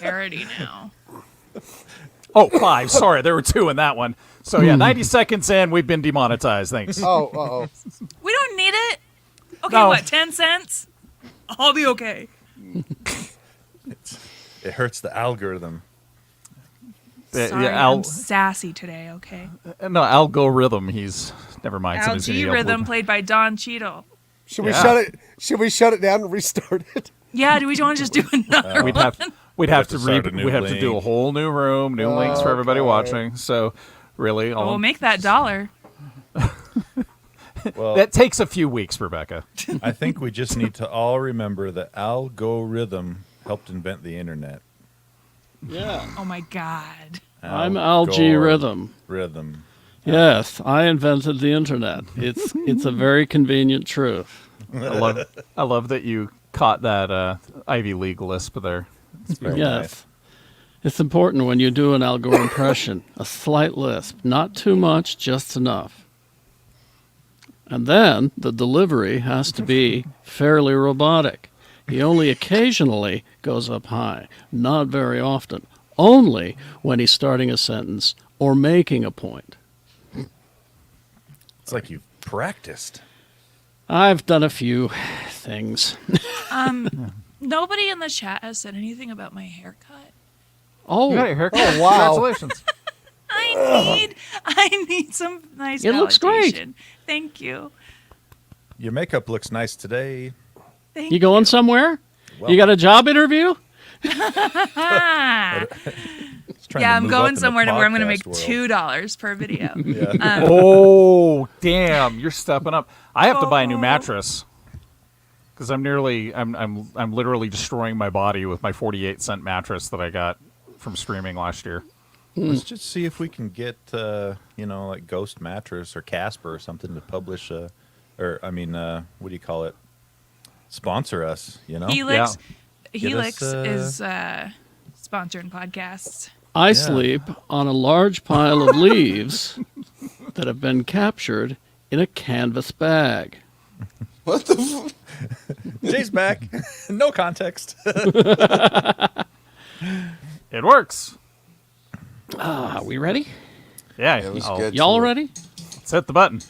parody now. Oh, 5. Sorry, there were 2 in that one. So, yeah, 90 seconds in, we've been demonetized. Thanks. Oh. We don't need it. Okay, No. what, 10 cents? I'll be okay. It hurts the algorithm. Sorry, I'm sassy today, okay? No, algorithm. He's... Never mind. somebody's gonna yell Rhythm blue. played by Don Cheadle. Should we shut it? Should we shut it down and restart it? Yeah, do we want to just do another We'd one? have to start a new we'd have to do a link. whole new room, new links for everybody watching. So, really, We'll make that $1. Well, that takes a few weeks, Rebecca. I think we just need to all remember that algorithm helped invent the internet. Yeah. Oh, my God. I'm Algae Rhythm. Rhythm. Yes, I invented the internet. It's a very convenient truth. I love that you caught that Ivy League lisp there. Yes. nice. It's important when you do an Al Gore impression. A slight lisp. Not too much, just enough. And then the delivery has to be fairly robotic. He only occasionally goes up high, not very often. Only when he's starting a sentence or making a point. It's like you've practiced. I've done a few things. Nobody in the chat has said anything about my haircut. Oh, You got your haircut. Oh, wow. Congratulations. I need some nice It looks great. validation. Thank you. Your makeup looks nice today. Thank you going somewhere? Well, You got a job interview? Ah. it's trying Yeah, to I'm move going up in the somewhere where I'm going to make podcast world. $2 per video. Yeah. Oh, damn! You're stepping up. I have to buy a new Oh. mattress because I'm literally destroying my body with my 48-cent mattress that I got from streaming last year. Let's just see if we can get, like Ghost Mattress or Casper or something to publish, what do you call it? Sponsor us, Helix, Get Helix us, is sponsoring podcasts. I sleep on a large pile of leaves that have been captured in a canvas bag. What the? Jay's back. No context. It works. Are we ready? Yeah. let's I'll- get Y'all to it. ready? Let's hit the button.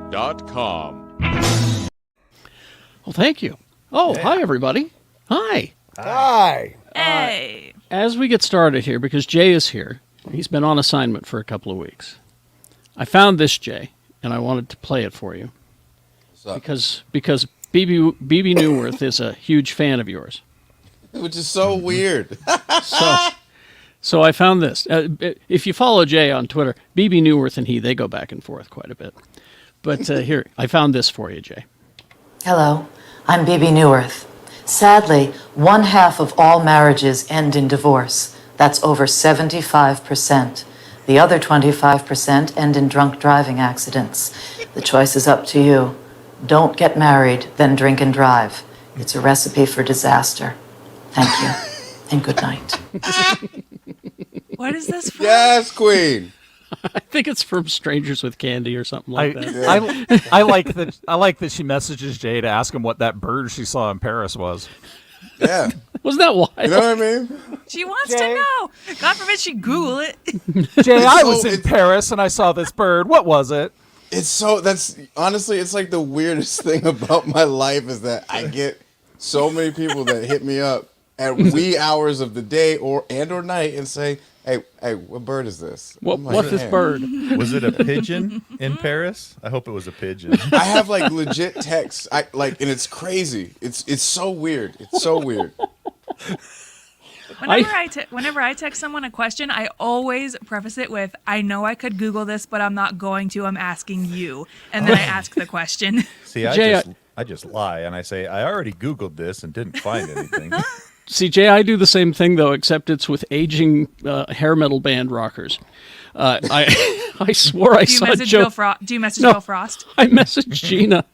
GeekShowPodcast.com. Well, thank you. Oh, hi, everybody. Hi. Hi. Hey. As we get started here, because Jay is here, he's been on assignment for a couple of weeks. I found this, Jay, and I wanted to play it for you What's up? because BB Newworth is a huge fan of yours. Which is so weird. So I found this. If you follow Jay on Twitter, BB Newworth and they go back and forth quite a bit. But here, I found this for you, Jay. Hello, I'm Bibi Newirth. Sadly, 1/2 of all marriages end in divorce. That's over 75%. The other 25% end in drunk driving accidents. The choice is up to you. Don't get married, then drink and drive. It's a recipe for disaster. Thank you, and good night. What is this from? Yes, Queen. I think it's from Strangers with Candy or something like that. I like that she messages Jay to ask him what that bird she saw in Paris was. Yeah. Wasn't that wild? You know what I mean? She wants Jay. to know. God forbid she Google it. Jay, I was So in it's- Paris and I saw this bird. What was it? That's honestly, it's like the weirdest thing about my life is that I get so many people that hit me up at wee hours of the day or night and say, hey, what bird is this? I'm like, What's this "Man." bird? Was it a pigeon in Paris? I hope it was a pigeon. I have like legit texts. And it's crazy. It's so weird. It's so weird. Whenever I text someone a question, I always preface it with, I know I could Google this, but I'm not going to. I'm asking you. And then I ask the question. See, Jay, I just lie and I say I already Googled this and didn't find anything. See, Jay, I do the same thing though, except it's with aging hair metal band rockers. I swore I Do you saw message Joe. Bill Frost? Do you message No. Bill Frost? I messaged Gina.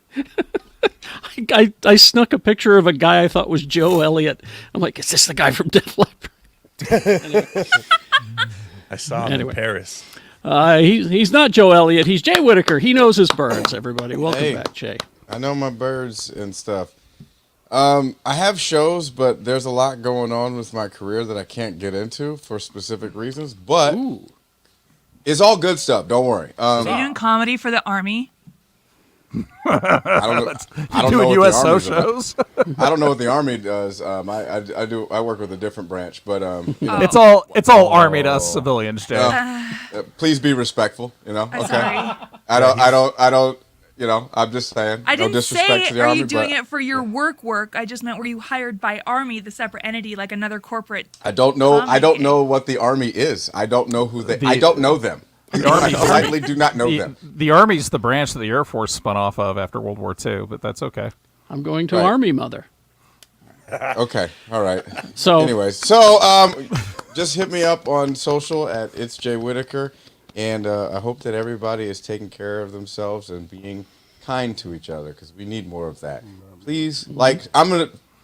I snuck a picture of a guy I thought was Joe Elliott. I'm like, is this the guy from Def Leppard? I saw him Anyway. in Paris. He's not Joe Elliott. He's Jay Whitaker. He knows his birds, everybody. Welcome Hey. back, Jay. I know my birds and stuff. I have shows, but there's a lot going on with my career that I can't get into for specific reasons. But it's all good stuff. Don't worry. Are you doing comedy for the Army? I don't know. I don't know Doing what the USO Army's about. shows. I don't know what the Army does. I work with a different branch, but you know, It's all army to us civilians, Jay. please be respectful. You know, I'm okay. sorry. I don't. You know, I'm just saying. I no didn't disrespect say, to the are Army, you doing but it for your work? I just meant, were you hired by Army, the separate entity, like another corporate? I don't know. I don't comedy? know what the Army is. I don't know who they. I don't know them. I politely do not know them. The Army's the branch that the Air Force spun off of after World War II, but that's okay. I'm going to Right. Army Mother. Okay. All right. So Anyways, just hit me up on social at It's Jay Whitaker, and I hope that everybody is taking care of themselves and being kind to each other because we need more of that. Please, like I'm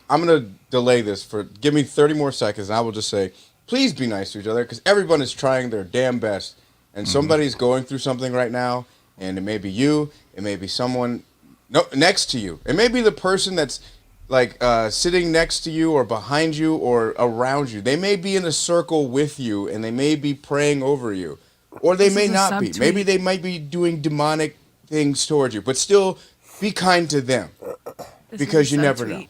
gonna delay this for give me 30 more seconds, and I will just say, please be nice to each other because everyone is trying their damn best, and somebody's going through something right now, and it may be you, it may be someone next to you, it may be the person that's like sitting next to you or behind you or around you. They may be in a circle with you and they may be praying over you. Or they This may is a not be. subtweet. Maybe they might be doing demonic things towards you. But still, be kind to them. This Because is a you never subtweet.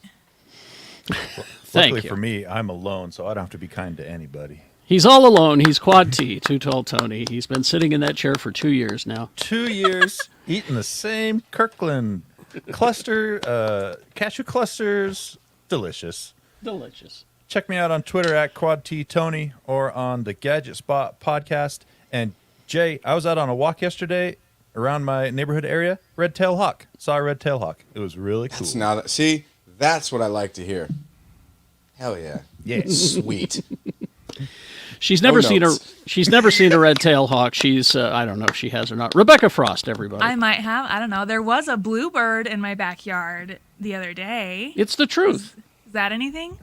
Thank Luckily you. for me, I'm alone, so I don't have to be kind to anybody. He's all alone. He's quad T, Too Tall Tony. He's been sitting in that chair for 2 years now. 2 years eating the same Kirkland cluster, cashew clusters, delicious. Delicious. Check me out on Twitter at QuadTTony or on the Gadget Spot podcast. And Jay, I was out on a walk yesterday around my neighborhood area. Red-tailed hawk. Saw a red-tailed hawk. It was really cool. That's not. See, that's what I like to hear. Hell yeah. Yeah. Sweet. She's never No seen a notes. she's never seen a red-tailed hawk. She's I don't know if she has or not. Rebecca Frost, everybody. I might have. I don't know. There was a bluebird in my backyard the other day. It's the truth. Is that anything?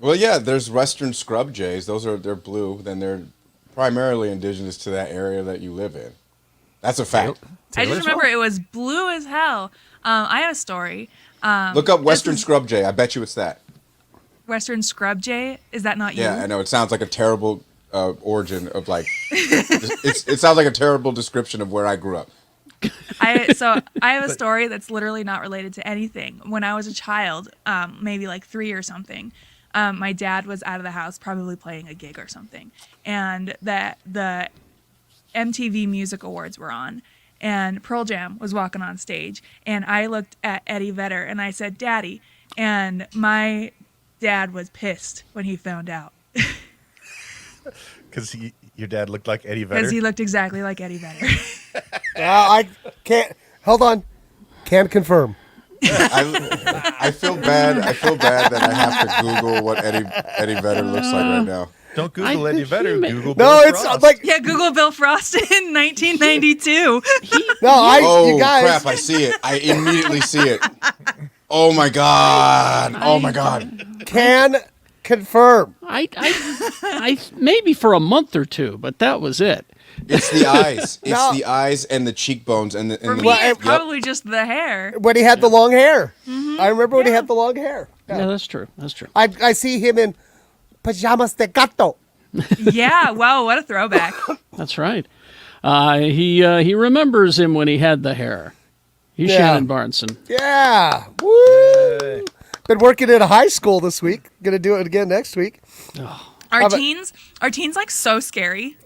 Well, yeah, there's Western scrub jays. They're blue. Then they're primarily indigenous to that area that you live in. That's a fact. I just remember it was blue as hell. I have a story. Look up Western scrub jay. I bet you it's that. Western scrub jay. Is that not you? Yeah, I know. It sounds like a terrible origin of like. It sounds like a terrible description of where I grew up. I have a story that's literally not related to anything. When I was a child, maybe like 3 or something, my dad was out of the house, probably playing a gig or something, and the MTV Music Awards were on, and Pearl Jam was walking on stage, and I looked at Eddie Vedder and I said, "Daddy," and my dad was pissed when he found out Because your dad looked like Eddie Vedder. because he looked exactly like Eddie Vedder. I can't. Hold on. Can confirm. I feel bad. I feel bad that I have to Google what Eddie Vedder looks like right now. Don't Google I Eddie think Vedder. he may- Google No, Bill it's Frost. like Yeah, Google Bill Frost in 1992. Oh you guys. crap! I see it. I immediately see it. Oh my god! Oh my god! Can confirm. I maybe for a month or two, but that was it. It's the eyes. It's No. the eyes and the cheekbones and the. For And me, the it's yep. probably just the hair. When he had the long hair. I remember when he had the long hair. Yeah, that's true. That's true. I see him in pajamas de gato. Yeah, wow, what a throwback. That's right. He remembers him when he had the hair. He's Yeah. Shannon Barneson. Yeah. Woo. Yay. Been working at a high school this week. Gonna do it again next week. Our How about- teens like so scary.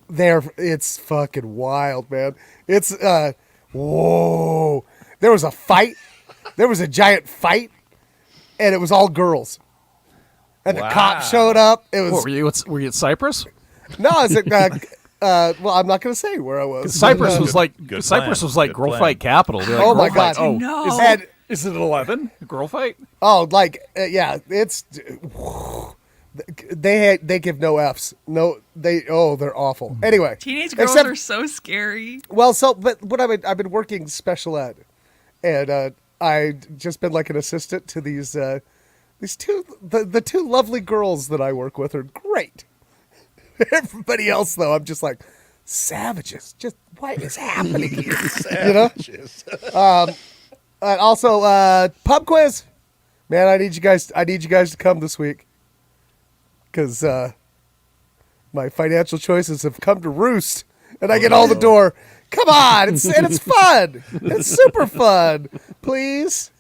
It's fucking wild, man. It's whoa. There was a fight. There was a giant fight, and it was all girls. And the Wow. cop showed up. It was What, were you at Cyprus? no, it's well, I'm not gonna say where I was. Cyprus But, was like Good Cyprus plan. was like Good girl plan. fight capital. They're like, Oh my girl fight. God. Oh, No. is- and Is it 11? A girl fight? Oh, like yeah, it's they give no Fs. No, they're awful. Anyway, Teenage girls except- are so scary. Well, but what I've been working special ed, and I just been like an assistant to these two the two lovely girls that I work with are great. Everybody else though, I'm just like savages. Just what is happening here? Savages. And also, pub quiz. Man, I need you guys to come this week because my financial choices have come to roost, and I get all the door. Come on, it's fun. It's super fun. Please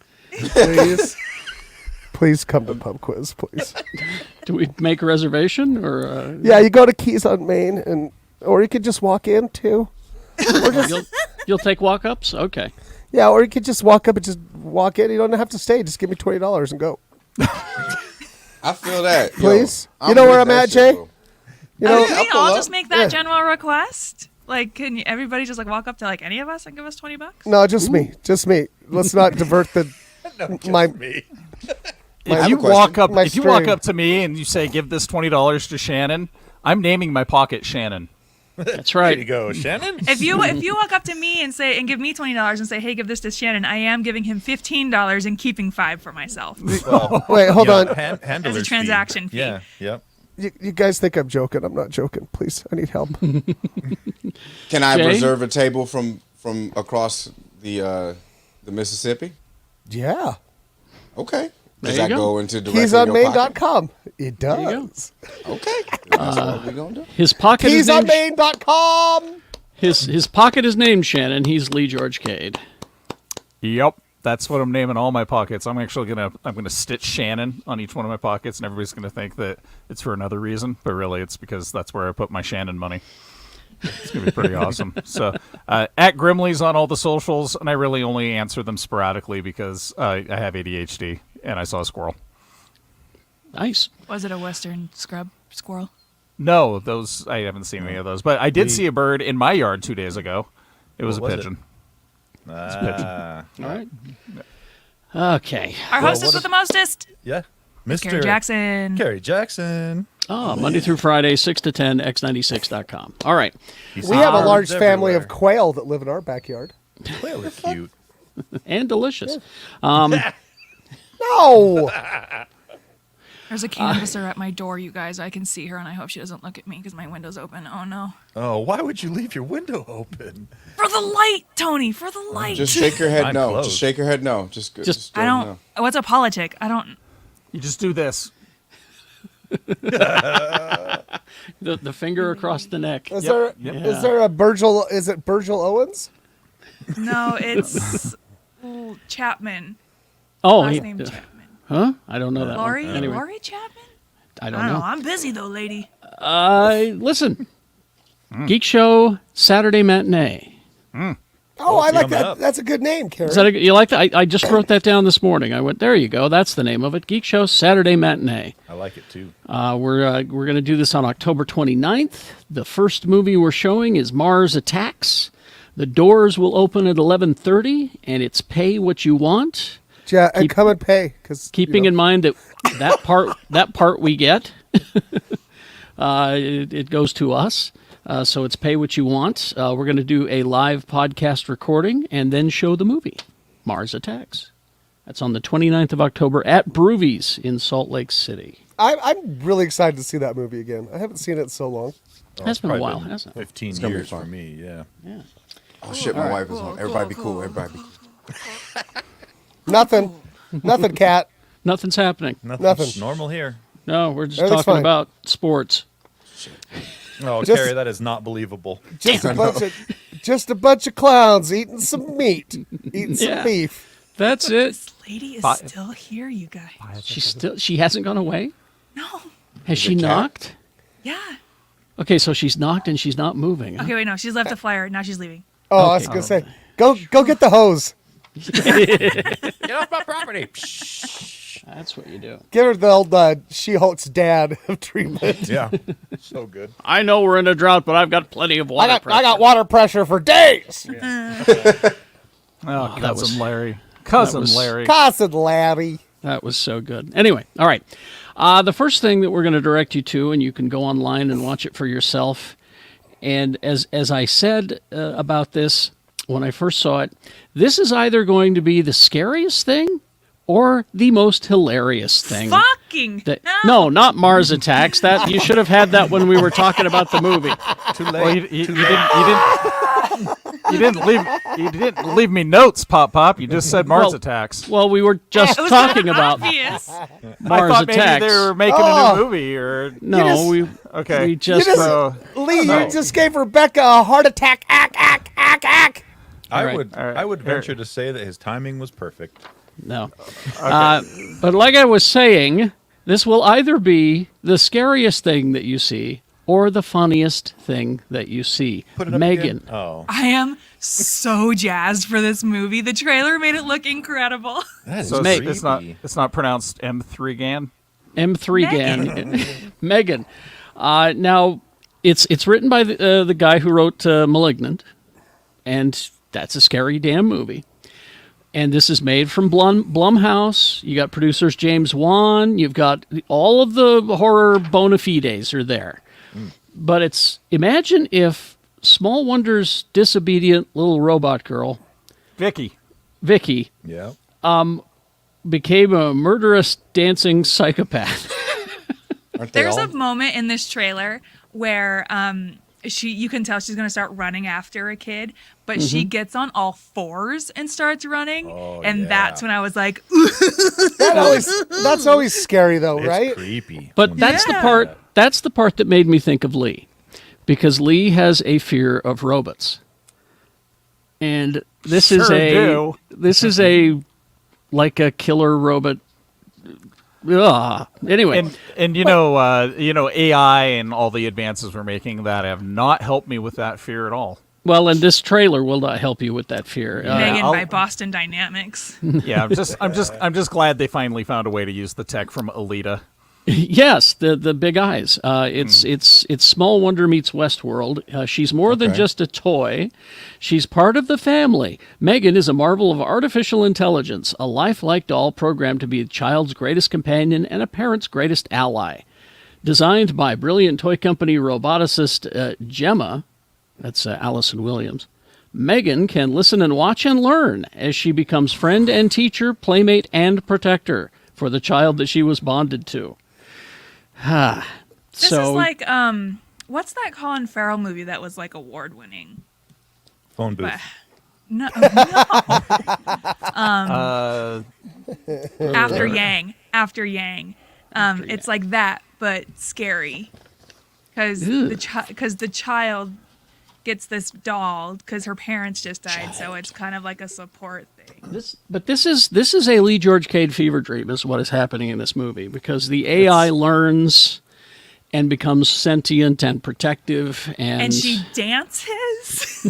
come to pub quiz, please. Do we make a reservation or? Yeah, you go to Keys on Main, or you could just walk in too. You'll take walk-ups? Okay. Yeah, or you could just walk up and just walk in. You don't have to stay. Just give me $20 and go. I feel that. Please. Yo, You know where with I'm that at, shit, Jay? bro. You know, Can we pull all up. just make that general request? Like, can everybody just like walk up to like any of us and give us $20? no, just me. Let's not divert the my. Me. If you question. walk up, My if you walk stream. up to me and you say, "Give this $20 to Shannon," I'm naming my pocket Shannon. That's There you right. go, Shannon. If you walk up to me and give me $20 and say, hey, give this to Shannon, I am giving him $15 and keeping $5 for myself Well, Wait, hold on. as a transaction fee. Yeah, yep. You guys think I'm joking? I'm not joking. Please, I need help. Can I Jay? reserve a table from across the Mississippi? Yeah. Okay. There Does you that go. go into directly your pocket? KeysOnMain.com. It you go. does. Okay. That's what we're gonna do. His pocket is named. KeysOnMain.com. His pocket is named Shannon. He's Lee George Cade. Yep, that's what I'm naming all my pockets. I'm gonna stitch Shannon on each one of my pockets, and everybody's gonna think that it's for another reason, but really it's because that's where I put my Shannon money. It's gonna be pretty awesome. So at Grimley's on all the socials, and I really only answer them sporadically because I have ADHD and I saw a squirrel. Nice. Was it a Western scrub squirrel? No, those I haven't seen any of those, but I did see a bird in my yard 2 days ago. It was a What was it? pigeon. Ah, All right. Okay. Our Well, hostess what with the mostest, yeah. Mr. Gary Jackson. Carrie Jackson. Monday through Friday, 6 to 10, x96.com. All right. We have a large Birds family of everywhere. quail that live in our backyard. Quail are cute. And delicious. No. There's a canvasser at my door, you guys. I can see her, and I hope she doesn't look at me because my window's open. Oh, no. Oh, why would you leave your window open? For the light, Tony, for the light. Just shake your head I'm no. closed. Just shake your head no. Just go I don't. no. What's a politic? I don't. You just do this. The finger across the neck. Is Yep. there a Virgil? Is it Virgil Owens? No, it's Chapman. Oh, Last name Chapman. huh? I don't know that Lori? one. Anyway, Lori Chapman? I I don't don't know. know. I'm busy though, lady. Listen. Geek Show Saturday Matinee. Oh, I like coming that. up. That's a good name, Carrie. Is that you like that? I just wrote that down this morning. I went, there you go. That's the name of it. Geek Show Saturday Matinee. I like it too. We're going to do this on October 29th. The first movie we're showing is Mars Attacks. The doors will open at 11:30, and it's pay what you want. Yeah, and come and pay because Keeping in mind that part we get, it goes to us. So it's pay what you want. We're going to do a live podcast recording and then show the movie, Mars Attacks. That's on the 29th of October at Broovies in Salt Lake City. I'm really excited to see that movie again. I haven't seen it in so long. Has been a Probably while, hasn't it? 15 gonna be years for fun. me, yeah. Oh shit, my wife is on. Everybody be cool. Everybody be cool. Nothing, cat. Nothing's happening. Nothing. Normal here. No, we're just Everything's talking fine. about sports. Oh, Just- Carrie, that is not believable. Just a bunch of clowns eating some meat, eating some Yeah. beef. That's it. This lady is Fi- still here, you guys. She hasn't gone away? No. Has she it cat? knocked? Yeah. Okay, so she's knocked and she's not moving. huh? Okay, wait, no. She's left a flyer. Now she's leaving. Oh, I was gonna say, go get the hose. Get off my property. That's what you do. Give her the old She-Hulk's dad of treatment. Yeah. So good. I know we're in a drought, but I've got plenty of water I got water pressure for days. Oh, that was- cousin Larry. Cousin was- Larry. Cousin Larry. That was so good. Anyway, all right. The first thing that we're going to direct you to, and you can go online and watch it for yourself. And as I said about this when I first saw it, this is either going to be the scariest thing or the most hilarious thing. Fucking No, not Mars Attacks. That you should have had that when we were talking about the movie. Too Well, late. you didn't leave me notes, Pop. You just said Mars Well, Attacks. Well, we were just It was talking so about obvious. I Mars thought maybe Attacks. they were making a new movie, or No, okay. we just Lee, no. you just gave Rebecca a heart attack. Ack. I All right. would All right. I would Here. venture to say that his timing was perfect. No. But like I was saying, this will either be the scariest thing that you see or the funniest thing that you see. Put it up Megan. again. Oh, I am so jazzed for this movie. The trailer made it look incredible. that is So creepy. it's not pronounced M3 Gan. M3 Gan. Megan. Now, it's written by the guy who wrote Malignant, and that's a scary damn movie. And this is made from Blumhouse. You got producers James Wan. You've got all of the horror bona fides are there. But imagine if Small Wonder's disobedient little robot girl, Vicky. Yeah. became a murderous dancing psychopath. Aren't they There's all? a moment in this trailer where you can tell she's going to start running after a kid, but she gets on all fours and starts running, and yeah. that's when I was like, That's always scary, though, It's right? creepy. But that's the Yeah. part. That's the part that made me think of Lee, because Lee has a fear of robots, and this is Sure do. like a killer robot. Ugh. Anyway, And you know AI and all the advances we're making that have not helped me with that fear at all. well, and this trailer will not help you with that fear. Megan I'll- by Boston Dynamics. Yeah, I'm just glad they finally found a way to use the tech from Alita. Yes, the big eyes. It's Small Wonder meets Westworld. She's more than Okay. just a toy. She's part of the family. Megan is a marvel of artificial intelligence, a lifelike doll programmed to be a child's greatest companion and a parent's greatest ally. Designed by brilliant toy company roboticist Gemma, that's Allison Williams, Megan can listen and watch and learn as she becomes friend and teacher, playmate, and protector for the child that she was bonded to. This is like what's that Colin Farrell movie that was like award winning? Phone booth. No, Uh, After Yang. It's like that, but scary. Because the child gets this doll because her parents just died, so it's kind of like a support thing. This is a Lee George Cade fever dream, is what is happening in this movie, because the AI learns and becomes sentient and protective, And she dances.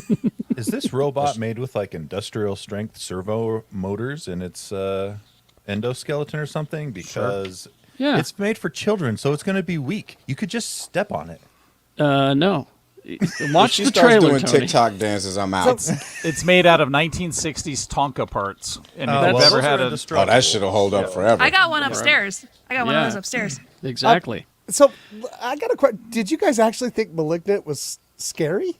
Is this robot made with like industrial strength servo motors in its endoskeleton or something? Because Yeah. it's made for children, so it's going to be weak. You could just step on it. No. If Watch she the starts trailer, doing Tony. TikTok dances, I'm out. it's made out of 1960s Tonka parts, and if Well, you've ever those had are a indestructible. Oh, that should have hold up forever. I got one upstairs. I got one Yeah. of those upstairs. Exactly. So I got a question. Did you guys actually think *Malignant* was scary?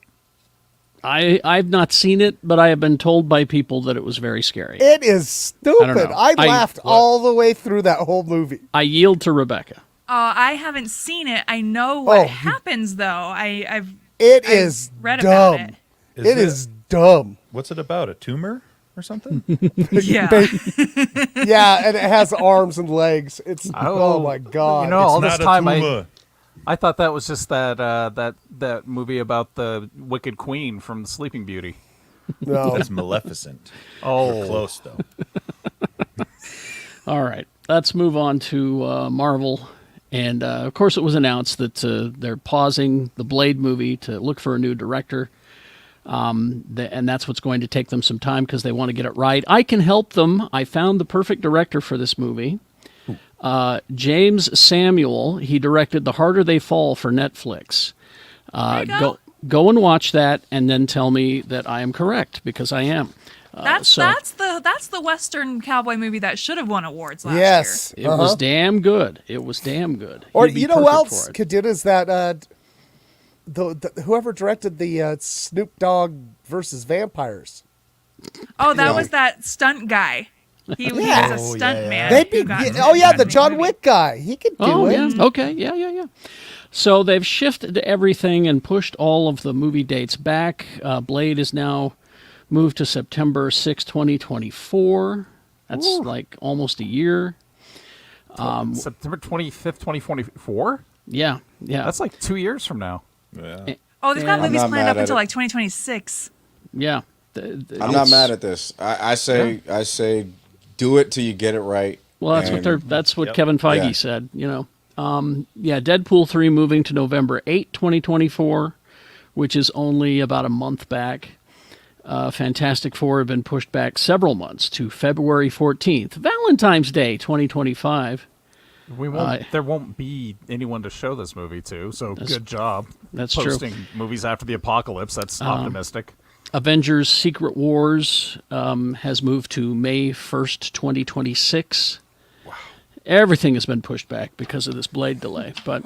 I've not seen it, but I have been told by people that it was very scary. It is stupid. know. I laughed all the way through that whole movie. I yield to Rebecca. I haven't seen it. I know what Oh. happens though. I've It is read dumb. about it. It is dumb. What's it about? A tumor or something? Yeah. Yeah, and it has arms and legs. It's oh my god. You know, all It's this not a time tumor. I thought that was just that movie about the Wicked Queen from The Sleeping Beauty. no. That's Maleficent. Oh. We're close though. All right, let's move on to Marvel. And, of course, it was announced that they're pausing the Blade movie to look for a new director. And that's what's going to take them some time because they want to get it right. I can help them. I found the perfect director for this movie. James Samuel. He directed The Harder They Fall for Netflix. There you go. Go and watch that and then tell me that I am correct, because I am. That's so that's the Western cowboy movie that should have won awards last Yes. it was damn good. It was damn good. Or He'd be you know who perfect else for it. could do it is that whoever directed the Snoop Dogg versus vampires. year. Oh, that was that stunt guy. He was a stunt man. They'd be who got the in John movie. Wick guy. He could do Oh, it. yeah. Okay. Yeah. So they've shifted everything and pushed all of the movie dates back. Blade is now moved to September 6, 2024. That's like almost a year. September 25th, 2024. Yeah. That's like 2 years from now. Yeah. Oh, they've got Yeah. movies I'm not planned mad up at until it. like 2026. Yeah. I'm not mad at this. I say do it till you get it right. Well, that's what Kevin Feige Yeah. said, you know. Deadpool 3 moving to November 8, 2024, which is only about a month back. Fantastic Four have been pushed back several months to February 14th, Valentine's Day 2025. We won't. There won't be anyone to show this movie to. So good job. That's true. Posting movies after the apocalypse. That's optimistic. Avengers Secret Wars has moved to May 1st, 2026. Wow. Everything has been pushed back because of this Blade delay, but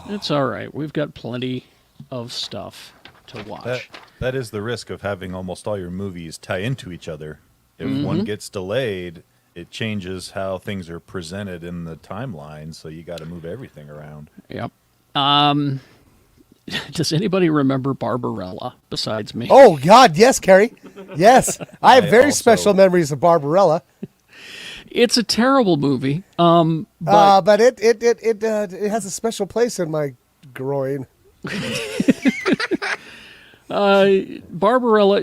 it's all right. We've got plenty of stuff to watch. That is the risk of having almost all your movies tie into each other. If one gets delayed, it changes how things are presented in the timeline, so you got to move everything around. Yep. Does anybody remember Barbarella besides me? Oh God, yes, Carrie. Yes, I have very also- special memories of Barbarella. It's a terrible movie. But But it has a special place in my groin. Barbarella,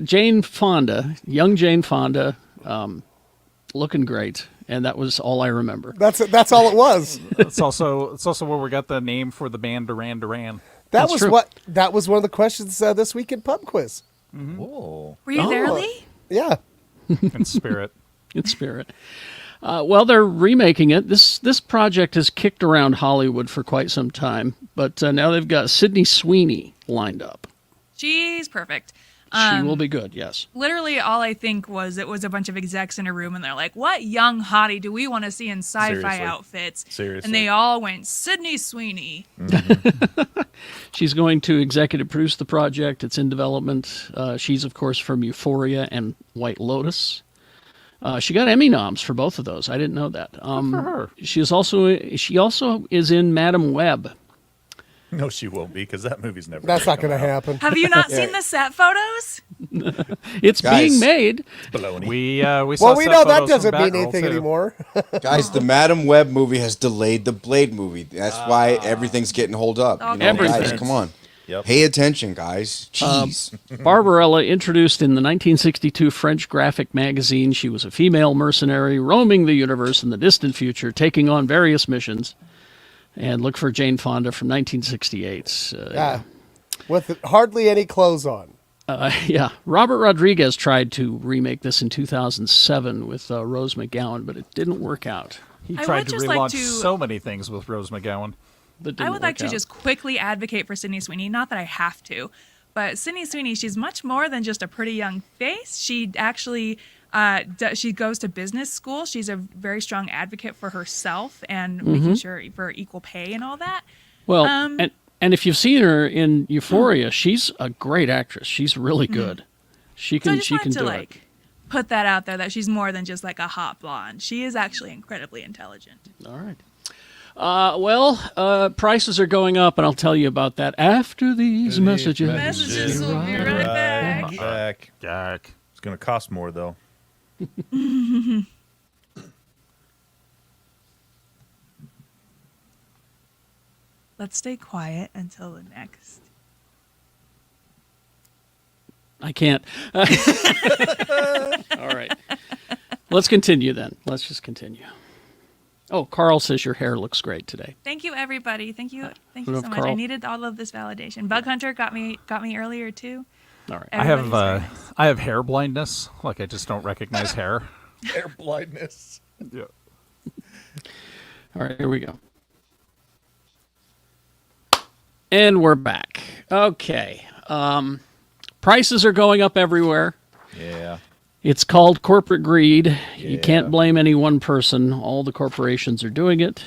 young Jane Fonda, looking great, and that was all I remember. That's all it was. It's also where we got the name for the band Duran Duran. That That's was true. that was one of the questions this week in Pub Quiz. Whoa. Were you there, Oh. Lee? Yeah. In spirit. In spirit. Well, they're remaking it. This project has kicked around Hollywood for quite some time, but now they've got Sydney Sweeney lined up. She's perfect. She will be good, yes. Literally, all I think was it was a bunch of execs in a room, and they're like, "What young hottie do we want to see in sci-fi Seriously. outfits?" Seriously. And they all went Sydney Sweeney. She's going to executive produce the project. It's in development. She's, of course, from Euphoria and White Lotus. She got Emmy noms for both of those. I didn't know that. for her. She also is in Madam Web. No, she won't be, because that movie's never That's not going going to happen. Have you not seen the set photos? It's Guys. being made. Baloney. We saw Well, we set know that photos doesn't from mean Batgirl, anything too. anymore. Guys, the Madam Web movie has delayed the Blade movie. That's why everything's getting hold up. You know, Everything. guys, come on. Yep. Pay attention, guys. Jeez. Barbarella, introduced in the 1962 French graphic magazine, she was a female mercenary roaming the universe in the distant future, taking on various missions. And look for Jane Fonda from 1968. With hardly any clothes on. Robert Rodriguez tried to remake this in 2007 with Rose McGowan, but it didn't work out. He I tried would to just like relaunch to- so many things with Rose McGowan. That didn't I would like work to out. just quickly advocate for Sydney Sweeney. Not that I have to, but Sydney Sweeney, she's much more than just a pretty young face. She actually, she goes to business school. She's a very strong advocate for herself and making sure for equal pay and all that. Well, Um, and if you've seen her in Euphoria, she's a great actress. She's really good. She So I can just she can wanted to do it. put that out there that she's more than just like a hot blonde. She is actually incredibly intelligent. All right. Prices are going up, and I'll tell you about that after these messages. Messages will be right back. Back. Jack. It's going to cost more, though. Let's stay quiet until the next. I can't. All right. Let's continue then. Let's just continue. Oh, Carl says your hair looks great today. Thank you, everybody. Thank you so love much. I Carl. needed all of this validation. Bug Hunter got me earlier too. All right. Everybody's very nice. I have hair blindness. Like I just don't recognize hair. Hair blindness. Yeah. All right, here we go. And we're back. Okay. Prices are going up everywhere. Yeah. It's called corporate greed. You can't blame any one person. All the corporations are doing it.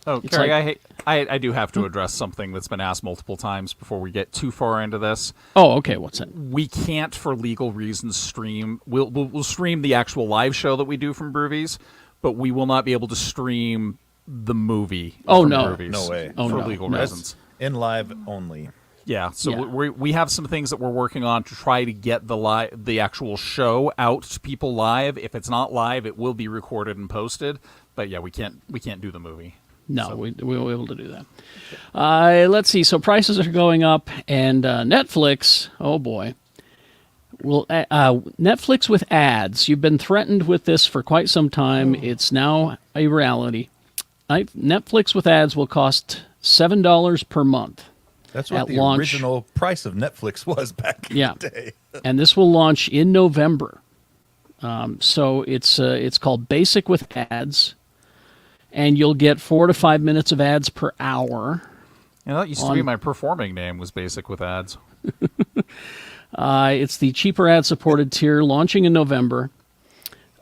Oh, It's Carrie, I do have to address something that's been asked multiple times before we get too far into this. Oh, okay. What's it? We can't, for legal reasons, stream. We'll stream the actual live show that we do from Broovies, but we will not be able to stream the movie. Oh, from no. Broovies No way. Oh, for no. legal No. reasons. In live only. Yeah, so Yeah. we have some things that we're working on to try to get the actual show out to people live. If it's not live, it will be recorded and posted. But yeah, we can't do the movie. No, we won't be able to do that. Let's see. So prices are going up, and Netflix, oh boy. Well, Netflix with ads. You've been threatened with this for quite some time. It's now a reality. Netflix with ads will cost $7 per month. That's what At the launch. original price of Netflix was back in Yeah. the day. And this will launch in November. So it's called Basic with Ads, and you'll get 4 to 5 minutes of ads per hour. Yeah, that used to be my performing name, was Basic with Ads. It's the cheaper ad-supported tier, launching in November.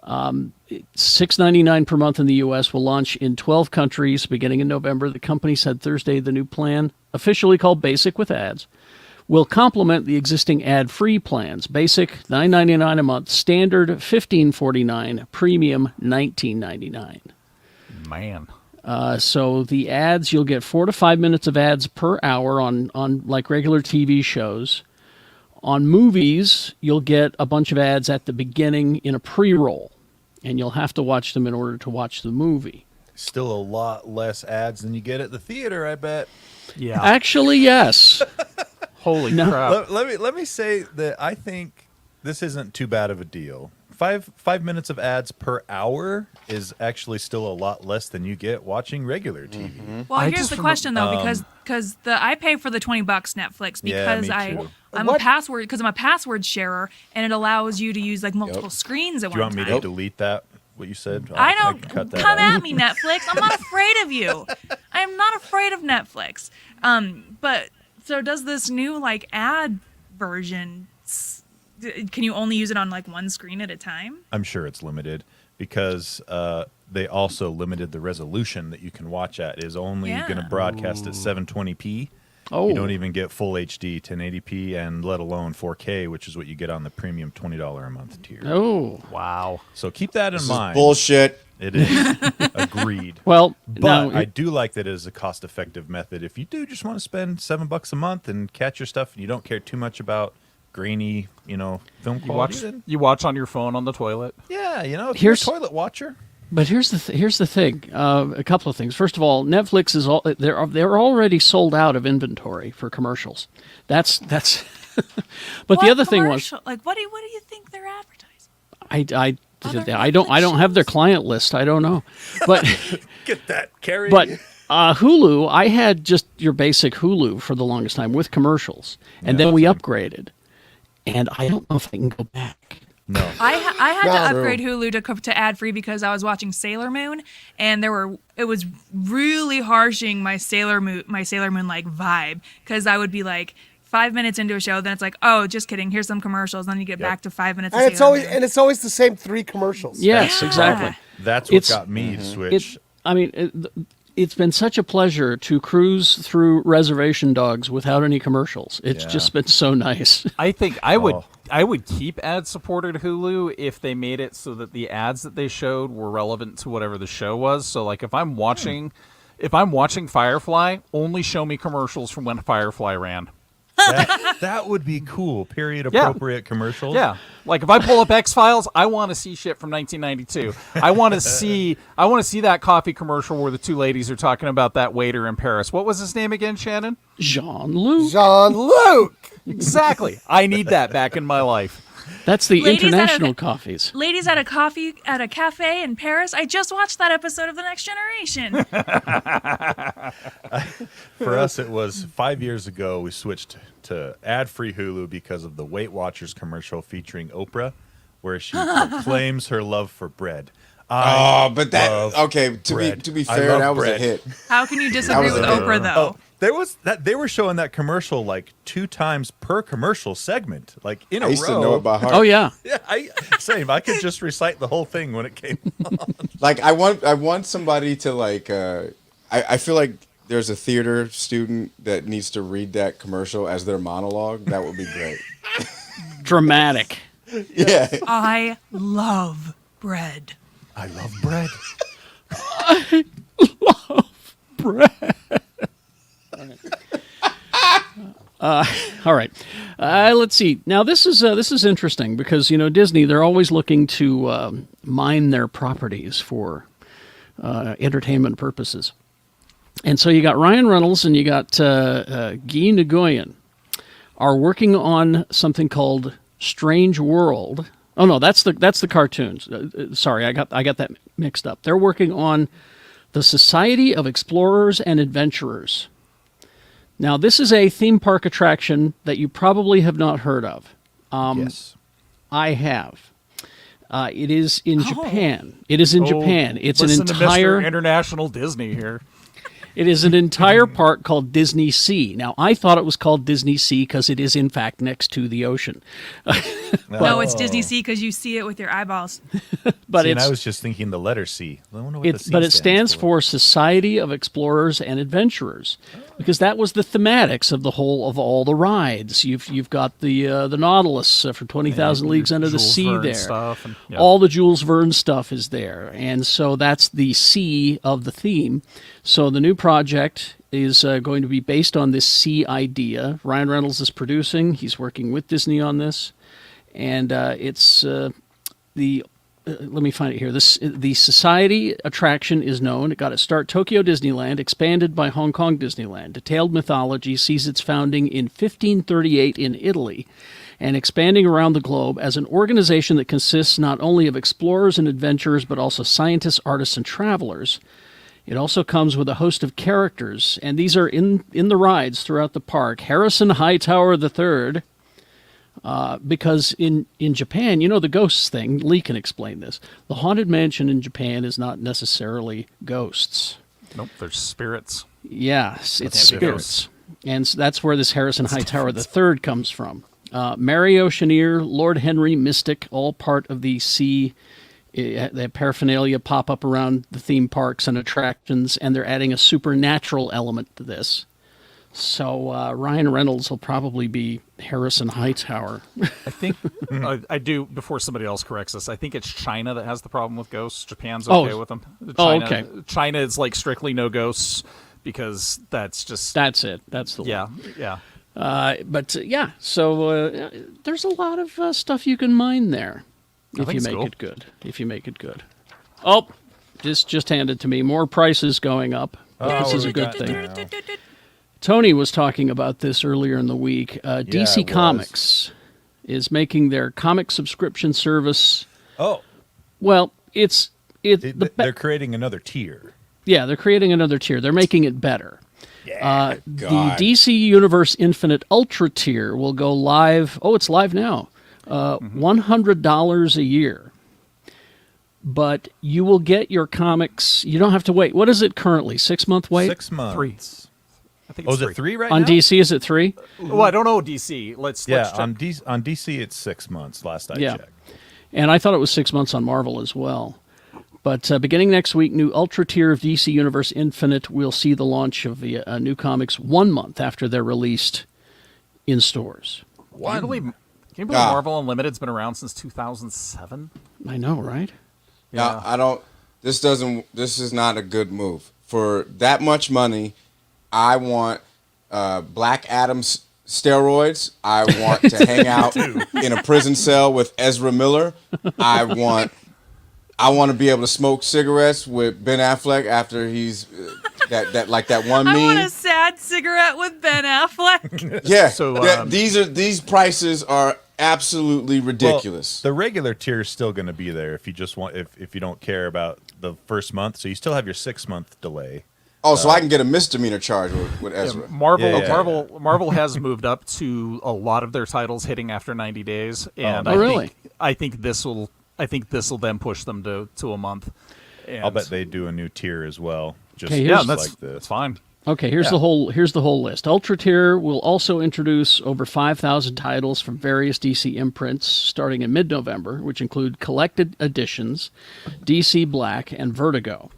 $6.99 per month in the U.S. will launch in 12 countries beginning in November. The company said Thursday the new plan, officially called Basic with Ads, will complement the existing ad-free plans. Basic, $9.99 a month. Standard, $15.49. Premium, $19.99. Man. So the ads, you'll get 4 to 5 minutes of ads per hour on like regular TV shows. On movies, you'll get a bunch of ads at the beginning in a pre-roll, and you'll have to watch them in order to watch the movie. Still a lot less ads than you get at the theater, I bet. Yeah. Actually, yes. Holy No. crap. Let me say that I think this isn't too bad of a deal. Five minutes of ads per hour is actually still a lot less than you get watching regular TV. Well, I here's just the question though, because I pay for the $20 Netflix Yeah, because me too. I'm a password sharer, and it allows you to use like multiple screens at Do you one want me time. to delete that? What you said? I can don't cut that come out. at me, Netflix. I'm not afraid of you. I am not afraid of Netflix. But so does this new like ad version? Can you only use it on like one screen at a time? I'm sure it's limited because they also limited the resolution that you can watch at is only Yeah. going to broadcast at 720p. Oh, You don't even get full HD 1080p and let alone 4K, which is what you get on the premium $20 a month tier. oh. Wow. So keep that in This is mind. bullshit. It is. Agreed. Well, But now, I do like that it is a cost-effective method. If you do just want to spend $7 a month and catch your stuff and you don't care too much about grainy, film quality, then You watch on your phone on the toilet. yeah, if you're a Here's- toilet watcher. but here's the thing. A couple of things. First of all, Netflix is they're already sold out of inventory for commercials. That's. But the other thing was, like what do you think they're advertising? I don't have their client list. I don't know, but Get that, Carrie. but Hulu, I had just your basic Hulu for the longest time with commercials, and then we upgraded, and I don't know if I can go back. no. I had No. to upgrade Hulu to ad free because I was watching Sailor Moon, and it was really harshing my Sailor Moon like vibe, because I would be like 5 minutes into a show, then it's like, oh, just kidding, here's some commercials, then you get back to 5 minutes. And of Sailor Moon. it's always the same 3 commercials. Yes, Yeah. exactly. That's what It's- got me to switch. It's been such a pleasure to cruise through Reservation Dogs without any commercials. It's Yeah. just been so nice. I think I would Oh. I would keep ad-supported Hulu if they made it so that the ads that they showed were relevant to whatever the show was. So like if I'm watching Firefly, only show me commercials from when Firefly ran. That would be cool. Period appropriate commercials. Yeah. Like if I pull up X-Files, I want to see shit from 1992. I want to see that coffee commercial where the two ladies are talking about that waiter in Paris. What was his name again, Shannon? Jean-Luc. Jean-Luc. Exactly. I need that back in my life. That's the Ladies international coffees. Ladies at a cafe in Paris. I just watched that episode of The Next Generation. For us, it was 5 years ago. We switched to ad-free Hulu because of the Weight Watchers commercial featuring Oprah, where she proclaims her love for bread. But that love okay. To bread. be I fair, love that was bread. a hit. How can you disagree was with a hit. Oprah though? There was that they were showing that commercial like 2 times per commercial segment, like in a I used row. to know it by heart. Oh yeah. Yeah, same. I could just recite the whole thing when it came. Like I want somebody to like. I feel like there's a theater student that needs to read that commercial as their monologue. That would be great. Dramatic. Yeah. I love bread. I love bread. Bread. All right. Let's see. Now this is interesting because Disney, they're always looking to mine their properties for entertainment purposes, and so you got Ryan Reynolds and you got Guy Nguyen are working on something called Strange World. Oh no, that's the cartoons. Sorry, I got that mixed up. They're working on the Society of Explorers and Adventurers. Now, this is a theme park attraction that you probably have not heard of. Yes. I have. It is in Japan. It is in Japan. It's an Listen to entire Mr. International Disney here. It is an entire park called Disney Sea. Now, I thought it was called Disney Sea because it is, in fact, next to the ocean. No, it's Disney Sea because you see it with your eyeballs. But See, and it's I was just thinking the letter C. I wonder what the C but it stands for Society of Explorers and Adventurers, because that was the thematics of all the rides. You've got the Nautilus for 20,000 Leagues Under the Jules Sea Verne there. stuff and- yeah. All the Jules Verne stuff is there, and so that's the C of the theme. So the new project is going to be based on this sea idea. Ryan Reynolds is producing. He's working with Disney on this, and it's the. Let me find it here. The Society attraction is known. It got its start Tokyo Disneyland, expanded by Hong Kong Disneyland. Detailed mythology sees its founding in 1538 in Italy and expanding around the globe as an organization that consists not only of explorers and adventurers, but also scientists, artists, and travelers. It also comes with a host of characters, and these are in the rides throughout the park. Harrison Hightower III, because in Japan, the ghosts thing, Lee can explain this. The Haunted Mansion in Japan is not necessarily ghosts. Nope, there's spirits. Yes, it's That's spirits. And so that's where this Harrison Hightower III comes from. Mario Chenier, Lord Henry, Mystic, all part of the sea. The paraphernalia pop up around the theme parks and attractions, and they're adding a supernatural element to this. So Ryan Reynolds will probably be Harrison Hightower. I think I do. Before somebody else corrects us, I think it's China that has the problem with ghosts. Japan's okay with them. China, okay. China is like strictly no ghosts because that's just That's it. That's the one. yeah. So there's a lot of stuff you can mine there I if think you it's make cool. it good. If you make it good. Oh, just handed to me. More prices going up. But this is a good thing. Tony was talking about this earlier in the week. DC it was. Comics is making their comic subscription service. Oh, Well, they're creating another tier. Yeah, they're creating another tier. They're making it better. The God. DC Universe Infinite Ultra tier will go live. Oh, it's live now. $100 a year. But you will get your comics. You don't have to wait. What is it currently? 6-month wait? 6 months. 3. I think Oh, it's is 3. it 3 right On now? DC, is it 3? Well, I don't know DC. Let's Yeah, check. on DC it's 6 months. Last I Yeah. checked. And I thought it was 6 months on Marvel as well. But beginning next week, new Ultra tier of DC Universe Infinite will see the launch of the new comics 1 month after they're released in stores. Can you believe Ah. Marvel Unlimited's been around since 2007? I know, right? Yeah, I don't. This is not a good move. For that much money, I want Black Adam's steroids. I want to hang out in a prison cell with Ezra Miller. I want to be able to smoke cigarettes with Ben Affleck after he's that one meme. I want a sad cigarette with Ben Affleck. Yeah. So, these prices are absolutely ridiculous. Well, the regular tier is still going to be there if you just want if you don't care about the first month. So you still have your 6-month delay. So I can get a misdemeanor charge with Ezra. Marvel has moved up to a lot of their titles hitting after 90 days, and really? I think this will then push them to a month. And I'll bet they do a new tier as well. Just Okay, yeah, just that's like this. that's fine. Okay, here's the whole list. Ultra Tier will also introduce over 5,000 titles from various DC imprints starting in mid-November, which include collected editions, DC Black, and Vertigo.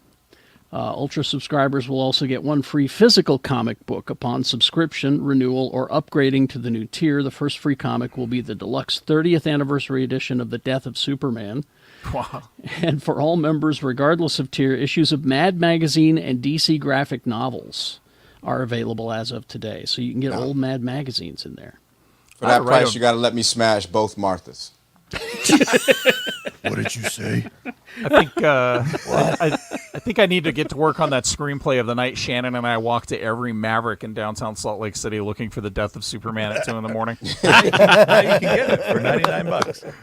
Ultra subscribers will also get one free physical comic book upon subscription, renewal, or upgrading to the new tier. The first free comic will be the deluxe 30th anniversary edition of The Death of Superman. Wow. And for all members, regardless of tier, issues of Mad Magazine and DC graphic novels are available as of today. So you can get old Mad magazines in there. For that price, you got to let me smash both Marthas. What did you say? I think I think I need to get to work on that screenplay of the night Shannon and I walked to every Maverick in downtown Salt Lake City looking for the death of Superman at 2 a.m. Now you can get it for $99.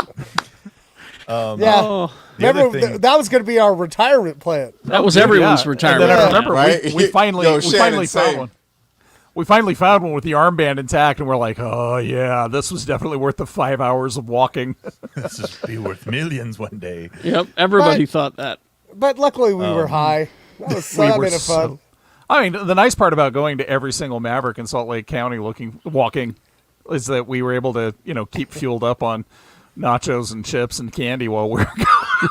Remember, that was going to be our retirement plan. That was everyone's retirement. And then I plan. remember Right? we finally Shannon, found same. one. We finally found one with the armband intact, and we're like, oh, yeah, this was definitely worth the 5 hours of walking. This is be worth millions one day. Yep, everybody Right. thought that. But luckily we were high. That was so, that made it fun. I mean, the nice part about going to every single Maverick in Salt Lake County walking is that we were able to, keep fueled up on nachos and chips and candy while we were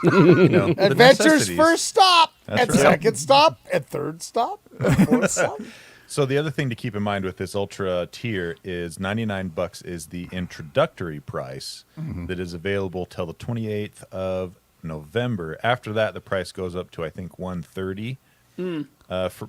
going. The Adventure's necessities. first stop, That's and right. second stop, and third stop, and fourth stop. So the other thing to keep in mind with this Ultra tier is $99 is the introductory price that is available till the 28th of November. After that, the price goes up to, I think, $130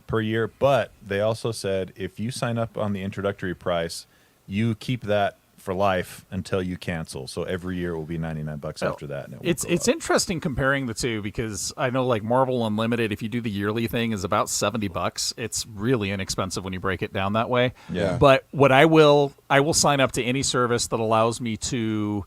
per year. But they also said if you sign up on the introductory price, you keep that for life until you cancel. So every year it will be $99 after that. And it will It's go up. interesting comparing the two because I know like Marvel Unlimited, if you do the yearly thing, is about $70. It's really inexpensive when you break it down that way. Yeah. But what I will sign up to any service that allows me to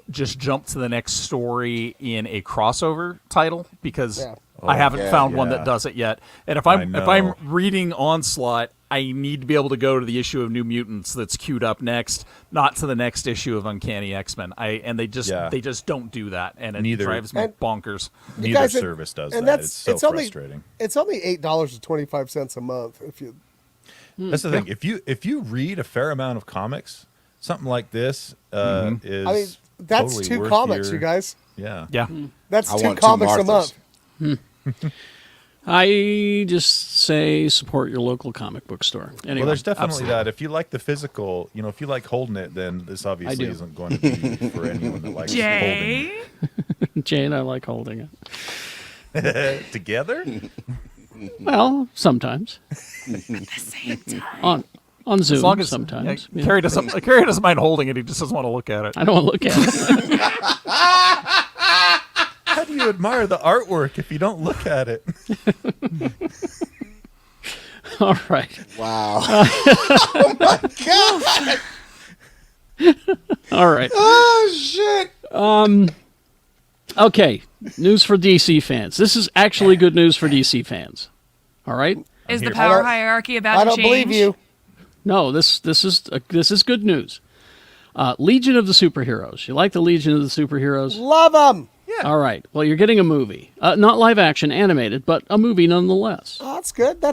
just jump to the next story in a crossover title because Yeah. I haven't found one yeah. that does it yet. And if I I'm know. reading Onslaught, I need to be able to go to the issue of New Mutants that's queued up next, not to the next issue of Uncanny X-Men. They just don't do that, and it Neither- drives me And- bonkers. You Neither guys- service does and that. that's- It's so only- frustrating. It's only $8.25 a month if you. That's the thing. If you read a fair amount of comics, something like this is. I mean, that's totally 2 worth comics, your- you guys. Yeah. Yeah. That's I 2 want 2 comics a Marthas. month. I just say support your local comic book store. Anyway, Well, there's definitely absolutely. that. If you like the physical, if you like holding it, then this obviously do. isn't going to be for anyone that likes Jay, Jane, I like holding it. holding it. Together? Well, sometimes same time. on Zoom. As long as sometimes yeah, Carrie doesn't mind holding it. He just doesn't want to look at it. I don't want to look at it. How do you admire the artwork if you don't look at it? All right. Wow. All right. Oh, shit. Okay. News for DC fans. This is actually good news for DC fans. All right. Is the here. power I don't- hierarchy about I to don't change? believe you. No, this is good news. Legion of the Superheroes. You like the Legion of the Superheroes? Love them. All right. Well, you're getting a movie, not live action, animated, but a movie nonetheless. Oh, that's good.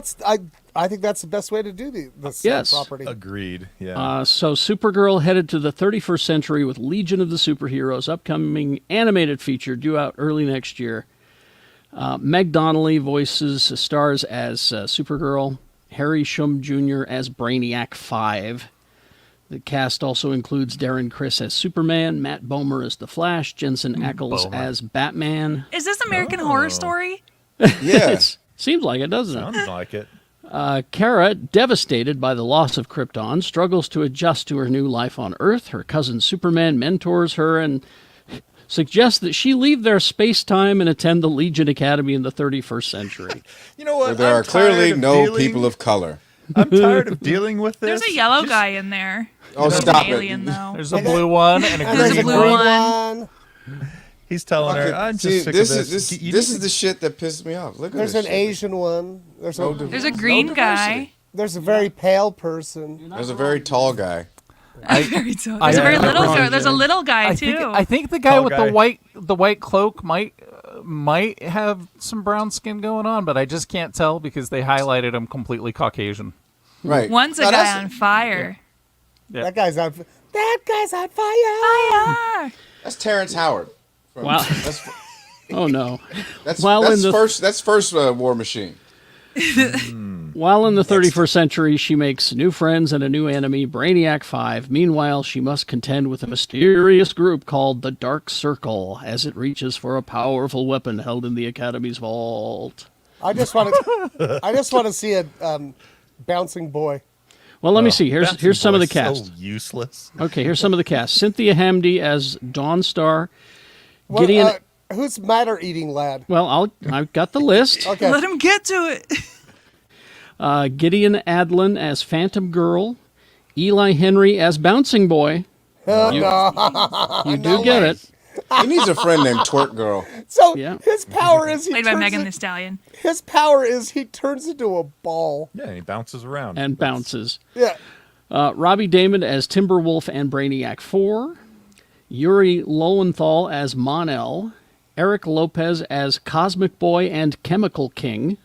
I think that's the best way to do this Yes. property. Agreed. Yeah. So Supergirl headed to the 31st century with Legion of the Superheroes, upcoming animated feature due out early next year. Meg Donnelly stars as Supergirl, Harry Shum Jr. as Brainiac 5. The cast also includes Darren Criss as Superman, Matt Bomer as The Flash, Jensen Ackles Bomer. as Batman. Is this American Horror Story? Yeah. Seems like it, doesn't it? Sounds like it. Kara, devastated by the loss of Krypton, struggles to adjust to her new life on Earth. Her cousin Superman mentors her and suggests that she leave their space-time and attend the Legion Academy in the 31st century. You know what? Where there I'm are clearly tired of no dealing- people of color. I'm tired of dealing with this. There's a yellow Just- guy in there. Oh, He's stop an it. alien, though. There's a blue one and a And There's there's a a blue green one. one. He's telling her, I'm just See, sick this of is this. this. You This need is the shit that pissed me off. Look at There's this an shit. Asian one. There's There's a green guy. There's a very pale person. There's a very tall guy. There's a I- very I- little I- guy. There's a little guy I too. think the guy Tall with guy. the white cloak might might have some brown skin going on, but I just can't tell because they highlighted him completely Caucasian. Right. One's a No, guy that's- on fire. Yeah. That guy's on fire. Fire! That's Terrence Howard. Wow. That's Oh no. that's While that's in the- first. That's first War Machine. While in the 31st century, she makes new friends and a new enemy, Brainiac 5. Meanwhile, she must contend with a mysterious group called the Dark Circle as it reaches for a powerful weapon held in the Academy's vault. I just want to see a bouncing boy. Well, let me see. Here's some of the cast. So useless. Okay, here's some of the cast. Cynthia Hamdy as Dawnstar. Well, Gideon. who's matter eating lad? Well, I've got the list. Okay. Let him get to it. Gideon Adlin as Phantom Girl. Eli Henry as Bouncing Boy. You do get it. He needs a friend named Twerk Girl. So Yeah. his power is Played by Megan Thee Stallion. His power is he turns into a ball. Yeah, and he bounces around. And bounces. Yeah. Robbie Damon as Timberwolf and Brainiac 4. Yuri Lowenthal as Mon-El. Eric Lopez as Cosmic Boy and Chemical King.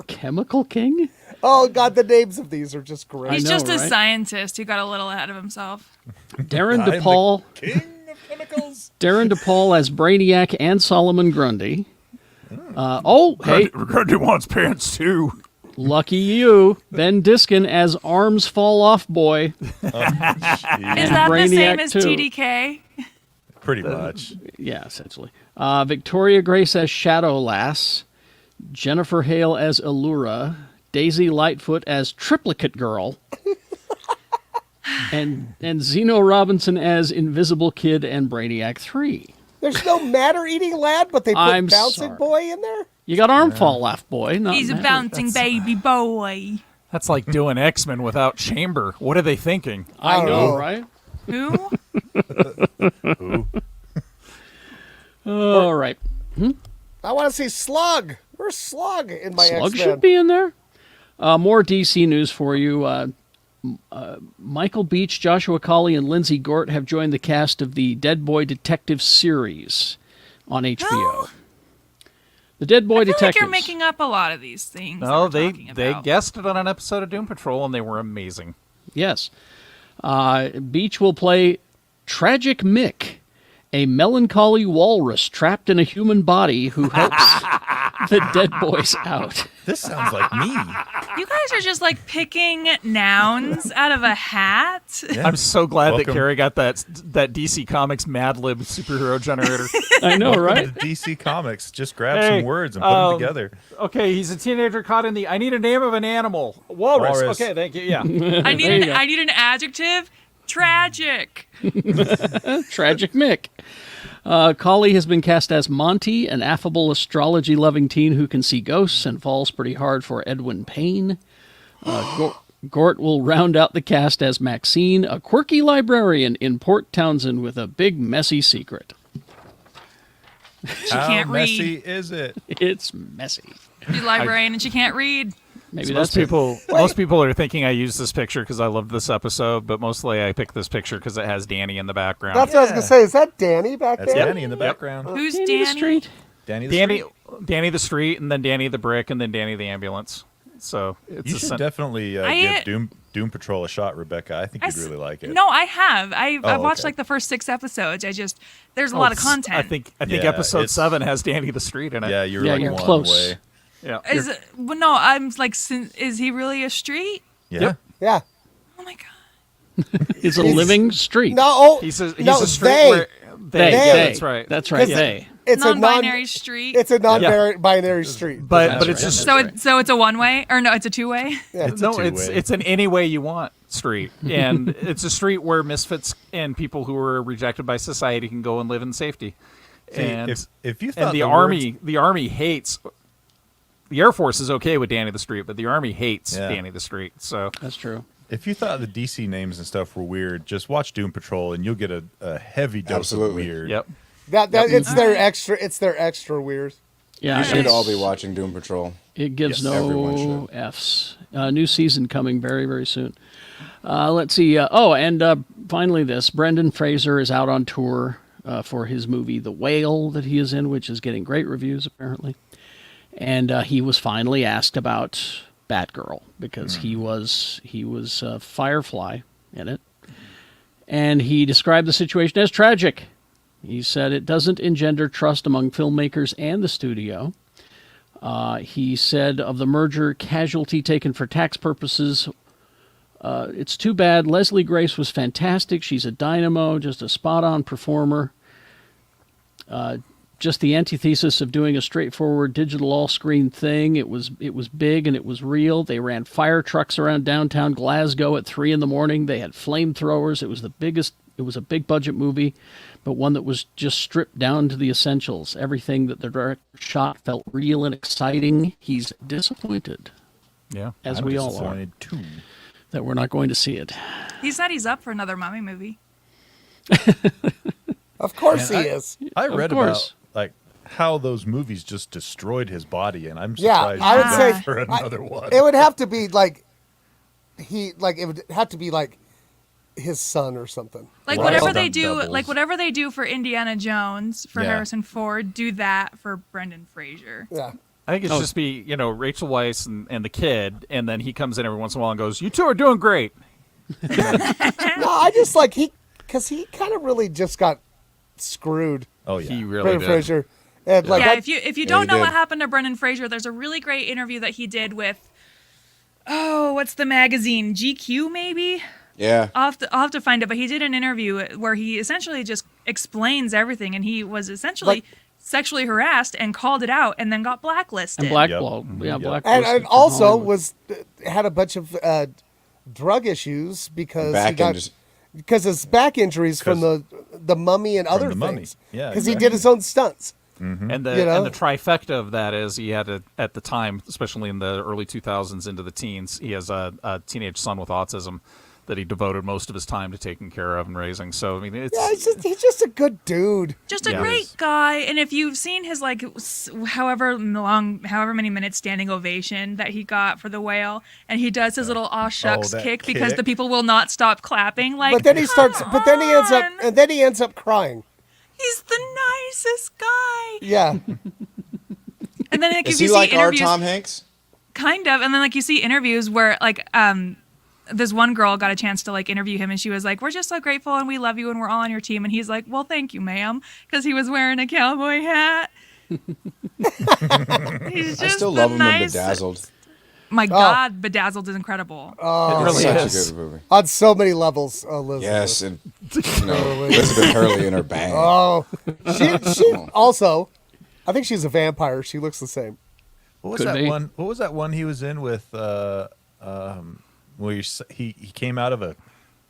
Chemical King? Oh God, the names of these are just great. He's know, just a right? scientist who got a little ahead of himself. Darren I'm the DePaul. King of chemicals. Darren DePaul as Brainiac and Solomon Grundy. Hey, Grundy wants pants too. lucky you. Ben Diskin as Arms Fall Off Boy. Is that the Brainiac same as 2. TDK? Pretty much. Yeah, essentially. Victoria Grace as Shadow Lass. Jennifer Hale as Allura. Daisy Lightfoot as Triplicate Girl. and Zeno Robinson as Invisible Kid and Brainiac 3. There's no matter eating lad, but they put I'm bouncing sorry. boy in there. You got Arm Fall Off Boy. Not He's a Maverick. bouncing baby boy. That's like doing X-Men without Chamber. What are they thinking? I know, know. right? Who? All right. I want to see Slug. Where's Slug in my Slug X-Men? should be in there. More DC news for you. Michael Beach, Joshua Colley, and Lindsay Gort have joined the cast of the Dead Boy Detective series on HBO. The Dead Boy I feel like Detectives. you're making up a lot of these things. No, that we're they talking they about. guested on an episode of Doom Patrol and they were amazing. Yes. Beach will play Tragic Mick, a melancholy walrus trapped in a human body who helps the dead boys out. This sounds like me. You guys are just like picking nouns out of a hat. Yeah. I'm so glad Welcome. that Carrie got that DC Comics Mad Lib superhero generator. I know, right? The DC Comics. Just grab Hey, some words and put them together. Okay, he's a teenager caught in the. I need a name of an animal. Walrus. Walrus. Okay, thank you. Yeah. I need There you go. I need an adjective. Tragic. Tragic Mick. Colley has been cast as Monty, an affable astrology-loving teen who can see ghosts and falls pretty hard for Edwin Payne. Gort will round out the cast as Maxine, a quirky librarian in Port Townsend with a big, messy secret. She How can't messy read. is it? It's messy. She's a librarian and she can't read. Maybe Most that's it. most people are thinking I used this picture because I loved this episode, but mostly I picked this picture because it has Danny in the background. That's what I was gonna say. Is that Danny back That's there? Danny in the background. Who's Danny the Danny? Street. Danny the Danny, Street. Danny the street, and then Danny the brick, and then Danny the ambulance. So it's You a should sen- definitely I- give Doom Patrol a shot, Rebecca. I think you'd really like it. No, I have. I've watched okay. like the first 6 episodes. There's a lot of content. I think Yeah, episode it's- 7 has Danny the street in it. Yeah, you're Yeah, like you're one close. way. Yeah. Well, no, I'm like, is he really a street? Yeah. Yep. Yeah. Oh my god. It's a living street. No. Oh, He's a no, street they. where They. yeah, They. that's right. That's right. Yeah. They. It's a Non-binary non. street. It's a non-binary street. But That's it's right. just so it's a one-way, or no, it's a two-way. It's no, a it's two-way. it's an any way you want street, and it's a street where misfits and people who are rejected by society can go and live in safety. See, And if you thought and the army hates. The Air Force is okay with Danny the Street, but the Army hates Yeah. Danny the Street. So That's true. If you thought the DC names and stuff were weird, just watch Doom Patrol and you'll get a heavy dose Absolutely. of weird. yep. That it's their extra. It's their extra weird. Yeah, You should it's- all be watching Doom Patrol. It gives Yes, everyone no should. Fs. New season coming very, very soon. Let's see. Finally this. Brendan Fraser is out on tour. for his movie The Whale that he is in, which is getting great reviews apparently. And he was finally asked about Batgirl because he was Firefly in it, and he described the situation as tragic. He said it doesn't engender trust among filmmakers and the studio. He said of the merger, casualty taken for tax purposes. It's too bad. Leslie Grace was fantastic. She's a dynamo, just a spot-on performer. Just the antithesis of doing a straightforward digital all-screen thing. It was big and it was real. They ran fire trucks around downtown Glasgow at 3 a.m. They had flamethrowers. It was a big budget movie, but one that was just stripped down to the essentials. Everything that the director shot felt real and exciting. He's disappointed, Yeah. as we all are, Disappointed too. that we're not going to see it. He said he's up for another Mummy movie. Of course And he is. I Of read course. about like how those movies just destroyed his body, and I'm Yeah, surprised I would he's say up for another one. It would have to be like it would have to be like his son or something. Like Well, whatever stunt they do, doubles. like whatever they do for Indiana Jones for Yeah. Harrison Ford, do that for Brendan Fraser. Yeah. I think it's just be, Rachel Weisz and the kid, and then he comes in every once in a while and goes, "You two are doing great." No, I just like because he kind of really just got screwed. Oh yeah, He really Brendan did. Fraser. And like Yeah, I- if you he don't know did. what happened to Brendan Fraser, there's a really great interview that he did with, what's the magazine? GQ maybe? Yeah. I'll have to find it, but he did an interview where he essentially just explains everything, and he was essentially Like- sexually harassed and called it out, and then got blacklisted. And blackballed. Yeah, Yep. blacklisted and from also Hollywood. was had a bunch of drug issues because Back he got injuries. because his back injuries from the Mummy and other the Mummy. things. Yeah, because he exactly. did his own stunts. And the You know? and the trifecta of that is he had at the time, especially in the early 2000s into the teens, he has a teenage son with autism that he devoted most of his time to taking care of and raising. So I mean, it's Yeah, he's just a good dude. Just a Yeah. great guy, and if you've seen his however many minutes standing ovation that he got for The Whale, and he does his little aw shucks that kick because kick. the people will not stop clapping. Like, But then he starts. come But then he ends up. on. And then he ends up crying. He's the nicest guy. Yeah. And then like, Is if he you like see our interviews, Tom Hanks? kind of, and then like you see interviews where this one girl got a chance to like interview him, and she was like, "We're just so grateful and we love you and we're all on your team." And he's like, "Well, thank you, ma'am," because he was wearing a cowboy hat. He's just I still the love him in nicest- Bedazzled. My God, Bedazzled is incredible. it really Such is. a good movie. On so many levels, Elizabeth. Yes, and Elizabeth Hurley in her bang. Oh, she also. I think she's a vampire. She looks the same. What was Could that be. one? What was that one he was in with? Where he came out of a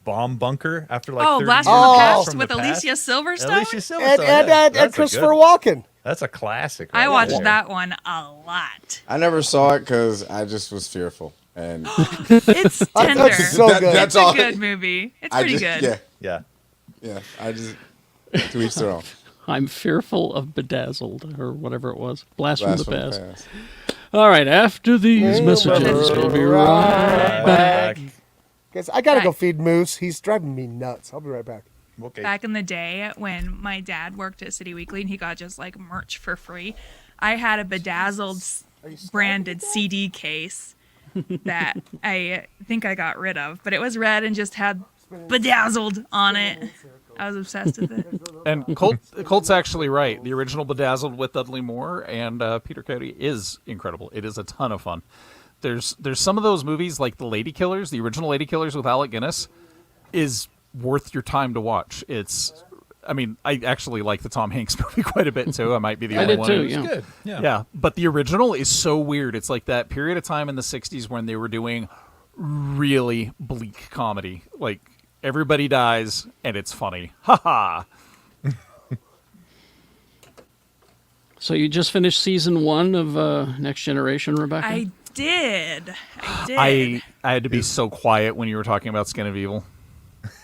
bomb bunker after like 30 Blast years from the Oh. Past from with the past? Alicia Silverstone. Alicia Silverstone. And yeah, and that's a Christopher good- Walken. That's a classic. I right watched there. that one a lot. I never saw it because I just was fearful. And It's tender. That's so good. that's It's a all. good movie. It's I pretty just, good. Yeah. Yeah. I just, to each their own. I'm fearful of Bedazzled, or whatever it was. Blast Blast from the past. past. All right, after these messages, we'll be right back. Guys, I gotta go Right. feed Moose. He's driving me nuts. I'll be right back. Okay. Back in the day when my dad worked at City Weekly and he got just like merch for free, I had a Bedazzled branded CD case that I think I got rid of, but it was red and just had Bedazzled on it. I was obsessed with it. And Colt's actually right. The original Bedazzled with Dudley Moore and Peter Coyote is incredible. It is a ton of fun. There's some of those movies like The Lady Killers, the original Lady Killers with Alec Guinness, is worth your time to watch. I actually like the Tom Hanks movie quite a bit too. I might be the I only did one. too, who's- yeah. Good. Yeah. Yeah, but the original is so weird. It's like that period of time in the 60s when they were doing really bleak comedy. Like, everybody dies, and it's funny. Ha ha! So you just finished season 1 of Next Generation, Rebecca? I did. I had to be so quiet when you were talking about Skin of Evil.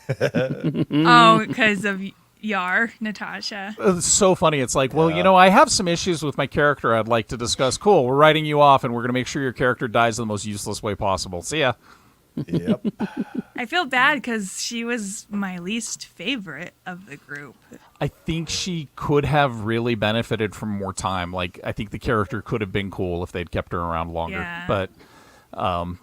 Oh, because of Yar, Natasha. It's so funny. It's like, well, I have some issues with my character I'd like to discuss. Cool, we're writing you off, and we're going to make sure your character dies in the most useless way possible. See ya. Yep. I feel bad because she was my least favorite of the group. I think she could have really benefited from more time. Like, I think the character could have been cool if they'd kept her around longer. Yeah. But on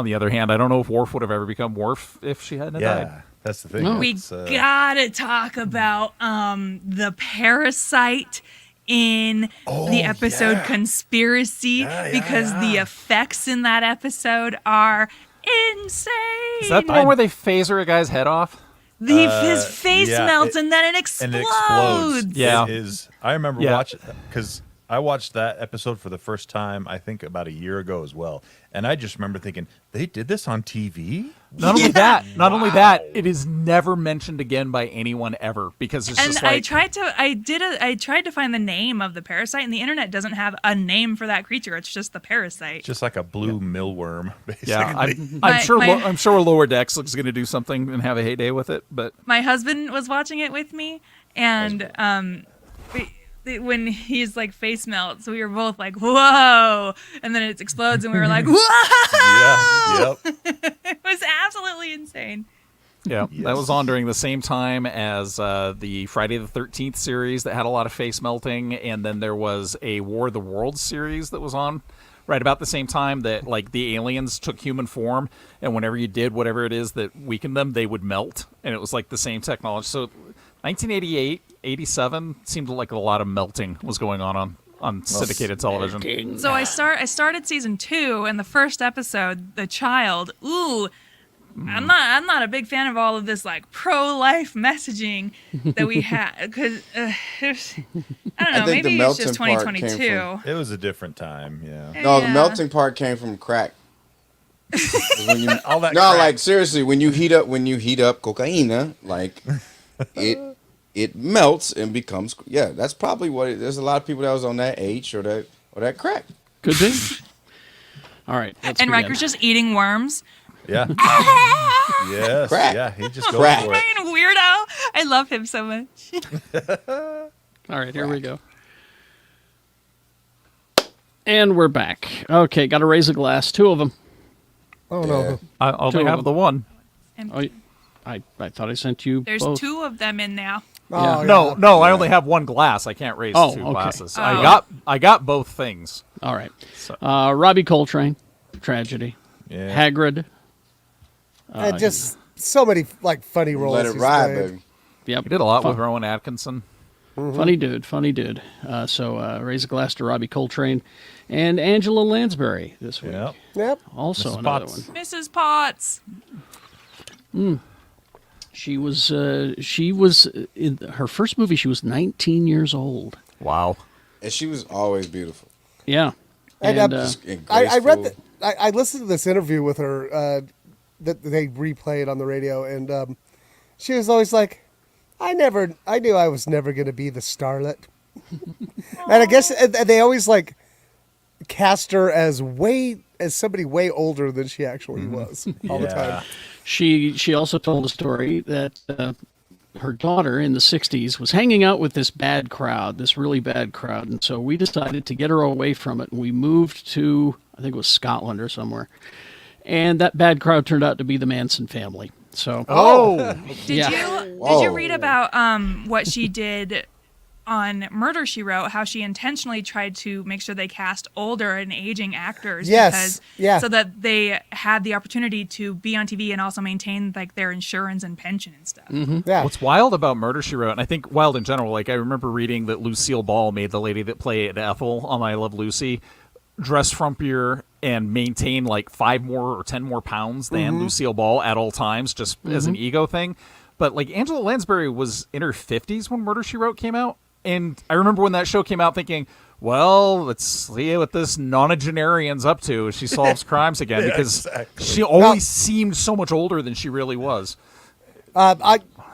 the other hand, I don't know if Worf would have ever become Worf if she hadn't died. Yeah, that's the thing. No. We It's, gotta talk about the parasite in the episode Conspiracy because the effects in that episode are insane. Is that the one where they phaser a guy's head off? His face yeah, melts and then it explodes. and it explodes. Yeah. It is. I remember watching because I watched that episode for the first time. I think about a year ago as well, and I just remember thinking they did this on TV. Not only that, it is never mentioned again by anyone ever because it's And just like I tried to find the name of the parasite, and the internet doesn't have a name for that creature. It's just the parasite. Just like a blue millworm, basically. yeah. I'm My- sure my- I'm sure Lower Decks is going to do something and have a heyday with it, but My husband was watching it with me, and when he's like face melts, we were both like, "Whoa!" And then it explodes, and we were like, "Whoa!" Yeah. Yep. It was absolutely insane. yeah, Yes. that was on during the same time as the Friday the 13th series that had a lot of face melting, and then there was a War of the Worlds series that was on right about the same time that like the aliens took human form, and whenever you did whatever it is that weakened them, they would melt, and it was like the same technology. So 1988, 87 seemed like a lot of melting was going on syndicated television. So I started season 2, and the first episode, the child. Ooh, I'm not a big fan of all of this like pro-life messaging that we had because I don't know. think the Maybe it's just melting part came 2022. It was a different time. Yeah. No, the Yeah. melting part came from crack. When you, All that no, crack. like seriously, when you heat up cocaine, like it melts and becomes. Yeah, that's probably what it. There's a lot of people that was on that H or that crack. Could be. All right. Let's And begin. Riker's just eating worms. Yeah. Yes. Crack. Yeah. He just goes Crack. for it. Fucking weirdo. I love him so much. All right, here we go. And we're back. Okay, got to raise a glass. 2 of them. Oh no. I only Two of have them. the one. And Oh, I thought I sent you there's both. 2 of them in now. Oh, No, yeah. no, I only have one glass. I can't raise Oh, 2 okay. glasses. Oh. I got both things. All right. So- Robbie Coltrane, tragedy. Yeah. Hagrid. And just so many like funny roles. Let it he's ride, played. baby. Yep. He did a lot Fun- with Rowan Atkinson. Funny dude, funny dude. So raise a glass to Robbie Coltrane and Angela Lansbury this week. Yep. Yep. Also Mrs. another Potts. one. Mrs. Potts. She was in her first movie. She was 19 years old. Wow. And she was always beautiful. Yeah. And, And, And I read graceful. that. I listened to this interview with her that they replayed on the radio, and she was always like, I knew I was never going to be the starlet. And I guess and they always like cast her as somebody way older than she actually was all the time. She also told a story that her daughter in the 60s was hanging out with this bad crowd, this really bad crowd. And so we decided to get her away from it. And we moved to, I think it was Scotland or somewhere. And that bad crowd turned out to be the Manson family. So, Did Yeah. you Whoa. read about what she did on Murder, She Wrote? How she intentionally tried to make sure they cast older and aging actors, Yes, yeah. so that they had the opportunity to be on TV and also maintain like their insurance and pension and stuff. Yeah. What's wild about Murder, She Wrote, and I think wild in general, like I remember reading that Lucille Ball made the lady that played Ethel on I Love Lucy dress frumpier and maintain like 5 more or 10 more pounds than Lucille Ball at all times, just as an ego thing. But like Angela Lansbury was in her 50s when Murder, She Wrote came out. And I remember when that show came out thinking, well, let's see what this nonagenarian's up to as she solves crimes again, because exactly. she always seemed so much older than she really was.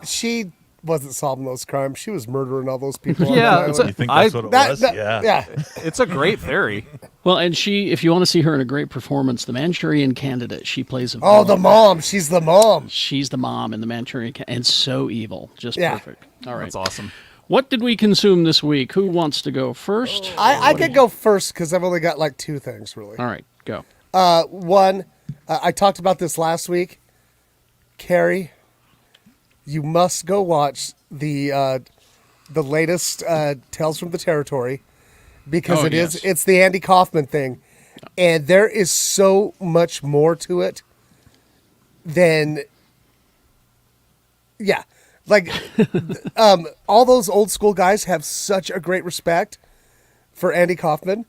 She wasn't solving those crimes. She was murdering all those people. on Yeah, that it's island. You think that's I- what it That- was? that- Yeah. yeah. It's a great theory. well, and if you want to see her in a great performance, The Manchurian Candidate, she plays a Oh, the villain. mom. She's the mom. She's the mom in The Manchurian Candidate, and so evil. Just Yeah. perfect. All right. That's awesome. What did we consume this week? Who wants to go first? I could go first because I've only got like 2 things really. All right, go. One, I talked about this last week. Carrie, you must go watch the latest Tales from the Territory because it's the Andy Kaufman thing, and there is so much more to it than like all those old school guys have such a great respect for Andy Kaufman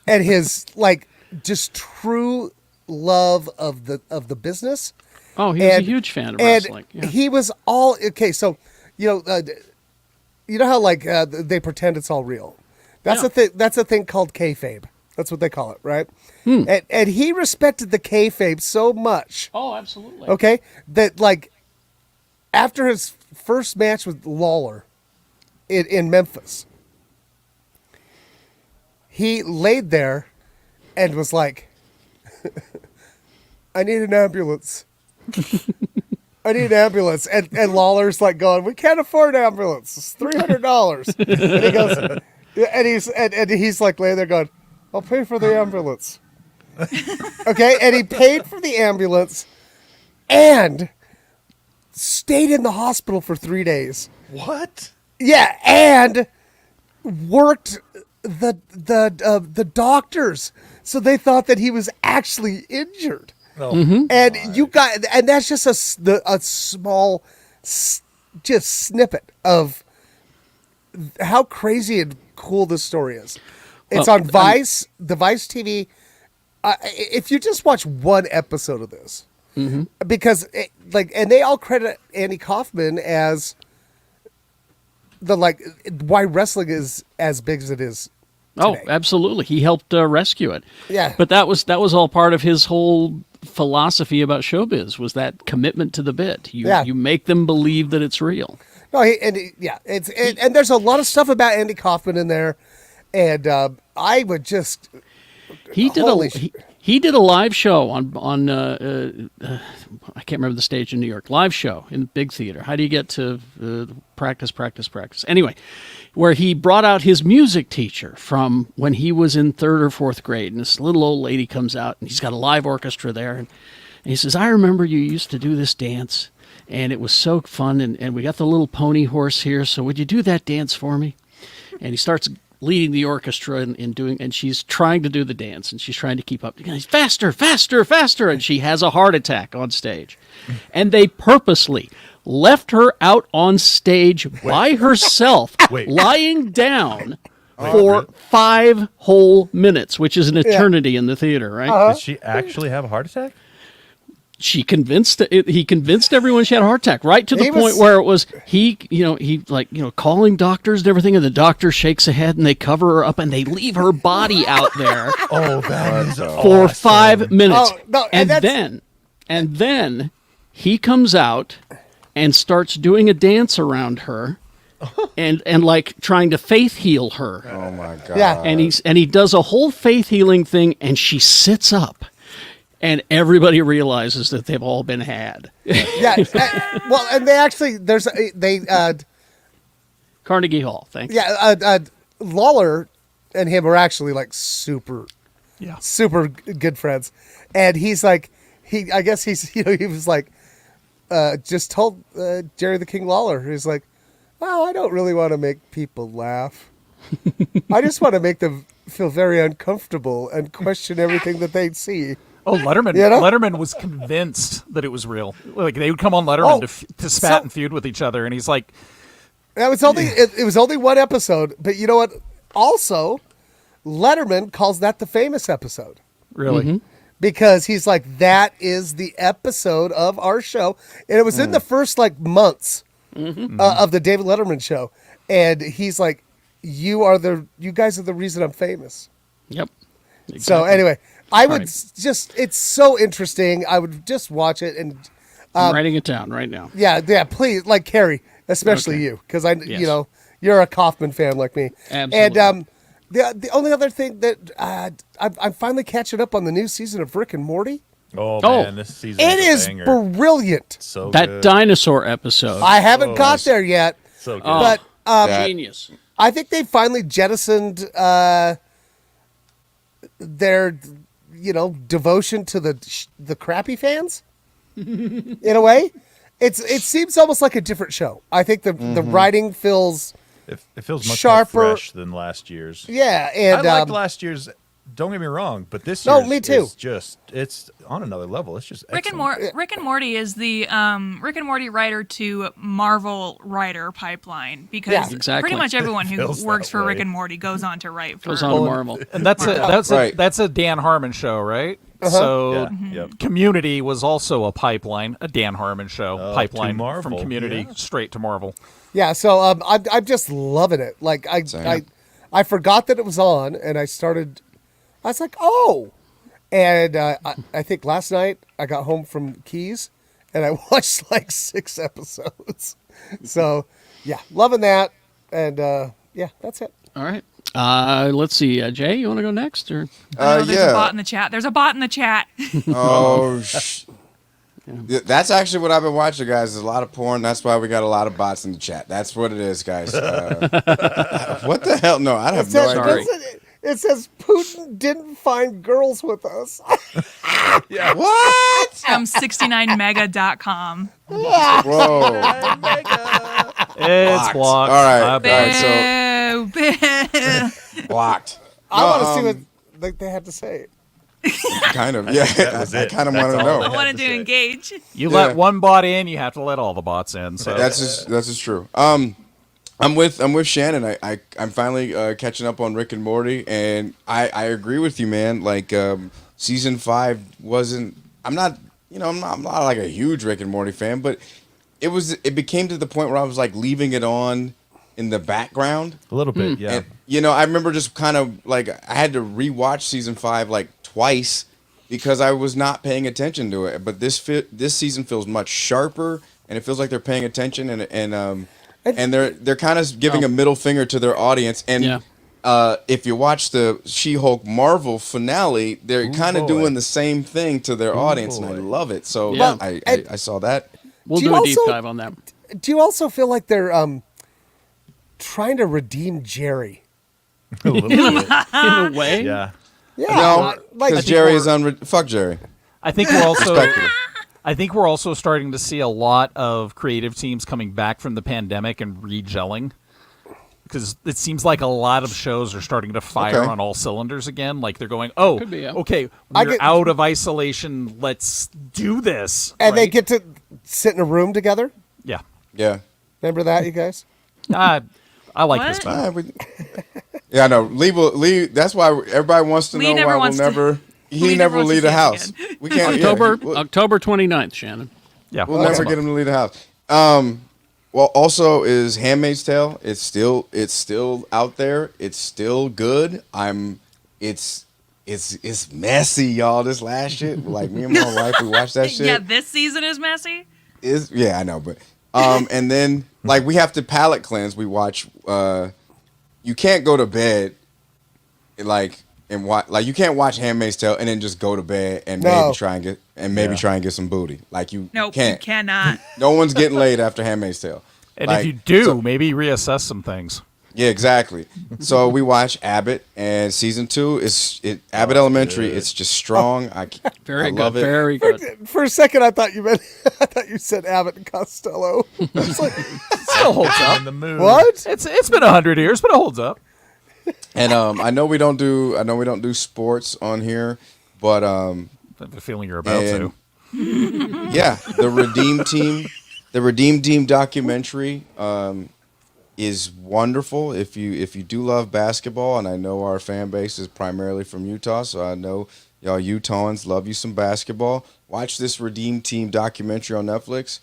and his like just true love of the business. Oh, he was a huge fan of wrestling. Yeah. He was all okay. So, you know how like they pretend it's all real. That's a thing. That's a thing called kayfabe. That's what they call it, right? And he respected the kayfabe so much. Oh, absolutely. Okay, that like after his first match with Lawler in Memphis, he laid there and was like, "I need an ambulance." I need an ambulance. And Lawler's like going, "We can't afford an ambulance. It's $300. And he goes, and he's like laying there going, "I'll pay for the ambulance." Okay. And he paid for the ambulance and stayed in the hospital for 3 days. What? Yeah. And worked the doctors. So they thought that he was actually injured. Oh, And and that's just a small, just snippet of how crazy and cool this story is. It's on Vice, the Vice TV. If you just watch one episode of this, because and they all credit Andy Kaufman as why wrestling is as big as it is. Oh, today. absolutely. He helped rescue it. Yeah. But that was all part of his whole philosophy about showbiz, was that commitment to the bit. You make them believe that it's real. No, and there's a lot of stuff about Andy Kaufman in there, and I would just He did a live show on I can't remember the stage in New York. Live show in the big theater. How do you get to practice? Anyway, where he brought out his music teacher from when he was in 3rd or 4th grade, and this little old lady comes out, and he's got a live orchestra there, and he says, "I remember you used to do this dance, and it was so fun, and we got the little pony horse here, so would you do that dance for me?" And he starts leading the orchestra and she's trying to do the dance, and she's trying to keep up. He's faster, and she has a heart attack on stage. And they purposely left her out on stage by herself, lying down for 5 whole minutes, which is an eternity in the theater, right? Did she actually have a heart attack? He convinced everyone she had a heart attack, right to the point where it was he calling doctors and everything, and the doctor shakes a head and they cover her up and they leave her body out there. Oh, that is for 5 minutes. Oh, no, and then he comes out and starts doing a dance around her and like trying to faith heal her. Oh my God. Yeah. And he does a whole faith healing thing, and she sits up. And everybody realizes that they've all been had. Yeah. Well, and they Carnegie Hall, thanks. Yeah. Lawler and him are actually like super good friends. And he's like, he was like, just told Jerry the King Lawler, he's like, "Well, I don't really want to make people laugh. I just want to make them feel very uncomfortable and question everything that they see." Oh, Letterman! Letterman was convinced that it was real. Like they would come on Letterman to spat and feud with each other, and he's like, "That was only it was only one episode." But you know what? Also, Letterman calls that the famous episode. Really? Because he's like, "That is the episode of our show," and it was in the first like months of the David Letterman show, and he's like, "You guys are the reason I'm famous." Yep. Exactly. So anyway. I would it's so interesting. I would just watch it and I'm writing it down right now. Yeah, please, like Carrie, especially you, because you're a Kaufman fan like me. Absolutely. And the only other thing that I'm finally catching up on the new season of Rick and Morty. Oh man, this season is brilliant. So that good. dinosaur episode. I haven't got there yet. So good. But genius. I think they finally jettisoned their devotion to the crappy fans. In a way, it seems almost like a different show. I think the writing feels It feels much sharper, more fresh than last year's. Yeah, and I liked last year's. Don't get me wrong, but this No, year's me too. is just it's on another level. It's just Rick and, excellent. Rick and Morty is the Rick and Morty writer to Marvel writer pipeline because Yeah. Exactly. pretty much everyone who Feels works that for way. Rick and Morty goes on to write for Goes on to Marvel. And that's Right. that's a Dan Harmon show, right? So Yeah, yep. Community was also a pipeline, a Dan Harmon show to pipeline Marvel, from Community yeah. straight to Marvel. yeah. So I'm just loving it. Like Same. I forgot that it was on, and I was like, oh, and I think last night I got home from Keys, and I watched like 6 episodes. So yeah, loving that, and yeah, that's it. All right. Let's see. Jay, you want to go next? Or I know there's a bot Yeah. in the chat. There's a bot in the chat. Oh, that's actually what I've been watching, guys. There's a lot of porn. That's why we got a lot of bots in the chat. That's what it is, guys. What the hell? No, I have no Sorry. idea. It says Putin didn't find girls with us. What? From 69mega.com. Whoa. It's blocked. All right. I All bet. right. Boo, boo. So blocked. I want to see No, what they had to say. kind of. Yeah. That was I it. kind of That's want to all. I know. wanted to to say. engage. You Yeah. let one bot in, you have to let all the bots in. So That's just true. I'm with Shannon. I'm finally catching up on Rick and Morty, and I agree with you, man. Like season 5 wasn't. I'm not like a huge Rick and Morty fan, but it became to the point where I was like leaving it on in the background. A little bit, yeah. And I remember just kind of like I had to rewatch season 5 like twice because I was not paying attention to it. But this season feels much sharper, and it feels like they're paying attention, and they're kind of giving a middle finger to their audience. And Yeah. if you watch the She-Hulk Marvel finale, they're kind of boy. doing the same thing to their audience, and I boy. love it. So Yeah. I saw that. we'll Do do you a deep also- dive on that. Do you also feel like they're trying to redeem Jerry? A little bit. In a way. Yeah. Yeah, No, like because Jerry is fuck Jerry. I think we're also Respectfully. I think we're also starting to see a lot of creative teams coming back from the pandemic and regelling. Because it seems like a lot of shows are starting to fire Okay. on all cylinders again. Like they're going, oh, Could be, yeah. okay, I we're get- out of isolation. Let's do this. and they right? get to sit in a room together. Yeah. Yeah. Remember that, you guys? I like What? this better. Yeah, I know. Lee. That's why everybody wants to Lee know never why we'll wants to- never. Lee He never never wants to leave the see us house. again. We can't. October 29th, Shannon. Yeah. We'll once a never month. get him to leave the house. Well, also is Handmaid's Tale. It's still out there. It's still good. It's messy, y'all. This last shit, like me and my wife, we watched that shit. Yeah, this season is messy. Yeah, I know, but and then like we have to palate cleanse. We watch. You can't go to bed, and watch like you can't watch Handmaid's Tale and then just go to bed and No. maybe try and get some booty. Like you Nope, can't. you cannot. No one's getting laid after Handmaid's Tale. And Like, if you do, so- maybe reassess some things. yeah, exactly. So we watch Abbott, and season 2 is Abbott Elementary. good. It's just strong. I Very good. love it. Very good. For a second, I thought you said Abbott and Costello. I was like, Still holds up. In the mood. what? It's been 100 years, but it holds up. And I know we don't do sports on here, but I have a feeling you're about And- to. yeah, the Redeem Team documentary is wonderful. If you do love basketball, and I know our fan base is primarily from Utah, so I know y'all Utahns love you some basketball. Watch this Redeem Team documentary on Netflix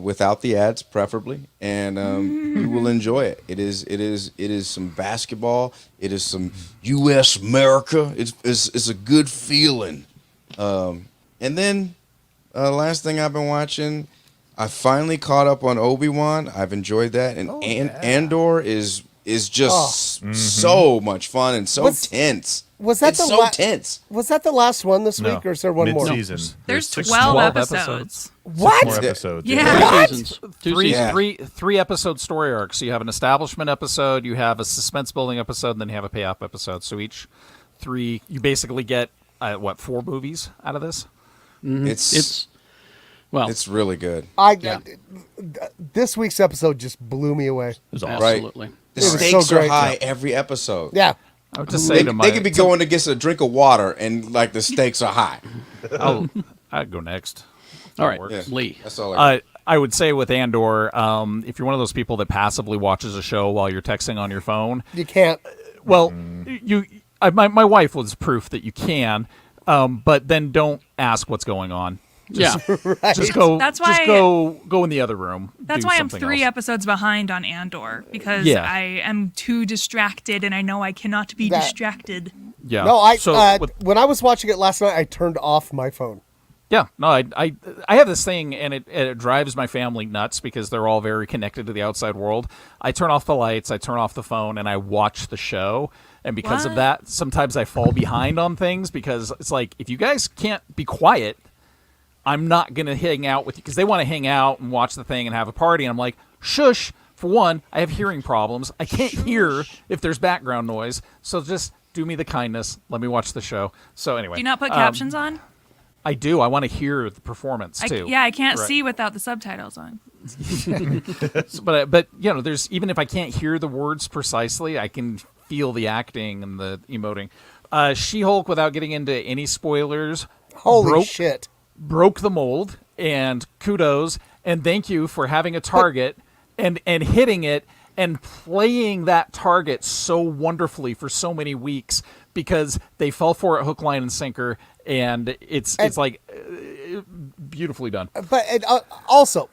without the ads, preferably, and you will enjoy it. It is some basketball. It is some U.S. America. It's a good feeling. And then last thing I've been watching, I finally caught up on Obi-Wan. I've enjoyed that, and Andor is just so much fun and so Was- tense. Was that It's the so tense. Was that the last one this No. week, or is there one more? Mid-season. There's six 12 more- episodes. What? More episodes. Yeah. Two seasons. Two Three, seasons. three episode story arcs. So you have an establishment episode, you have a suspense building episode, and then you have a payoff episode. So each 3, you basically get 4 movies out of this. It's really good. This week's episode just blew me away. It was Right. absolutely. The It was stakes so are great. high every episode. Yeah. I would just say They could be going to get a drink of water, and like the stakes are high. I'd go next. All right, Yeah. Lee. That's all. I I would say with Andor, if you're one of those people that passively watches a show while you're texting on your phone, You can't. well, my wife was proof that you can, but then don't ask what's going on. Yeah. Just go. That's just why- go in the other room. That's do why I'm something 3 else. episodes behind on Andor, because Yeah. I am too distracted, and I know I cannot be That- distracted. Yeah. No, So when I was watching it last night, I turned off my phone. yeah, no, I have this thing, and it drives my family nuts because they're all very connected to the outside world. I turn off the lights, I turn off the phone, and I watch the show. And because of What? that, sometimes I fall behind on things because it's like, if you guys can't be quiet, I'm not going to hang out with you, because they want to hang out and watch the thing and have a party. And I'm like, shush. For one, I have hearing problems. I can't hear if there's background noise. So just do me the kindness. Let me watch the show. So anyway. Do you not put captions on? I do. I want to hear the performance too. I can't Right. see without the subtitles on. But there's, even if I can't hear the words precisely, I can feel the acting and the emoting. She-Hulk, without getting into any spoilers, Holy shit. broke the mold, and kudos, and thank you for having a target and hitting it and playing that target so wonderfully for so many weeks, because they fell for it hook, line, and sinker, and it's like beautifully done. But also,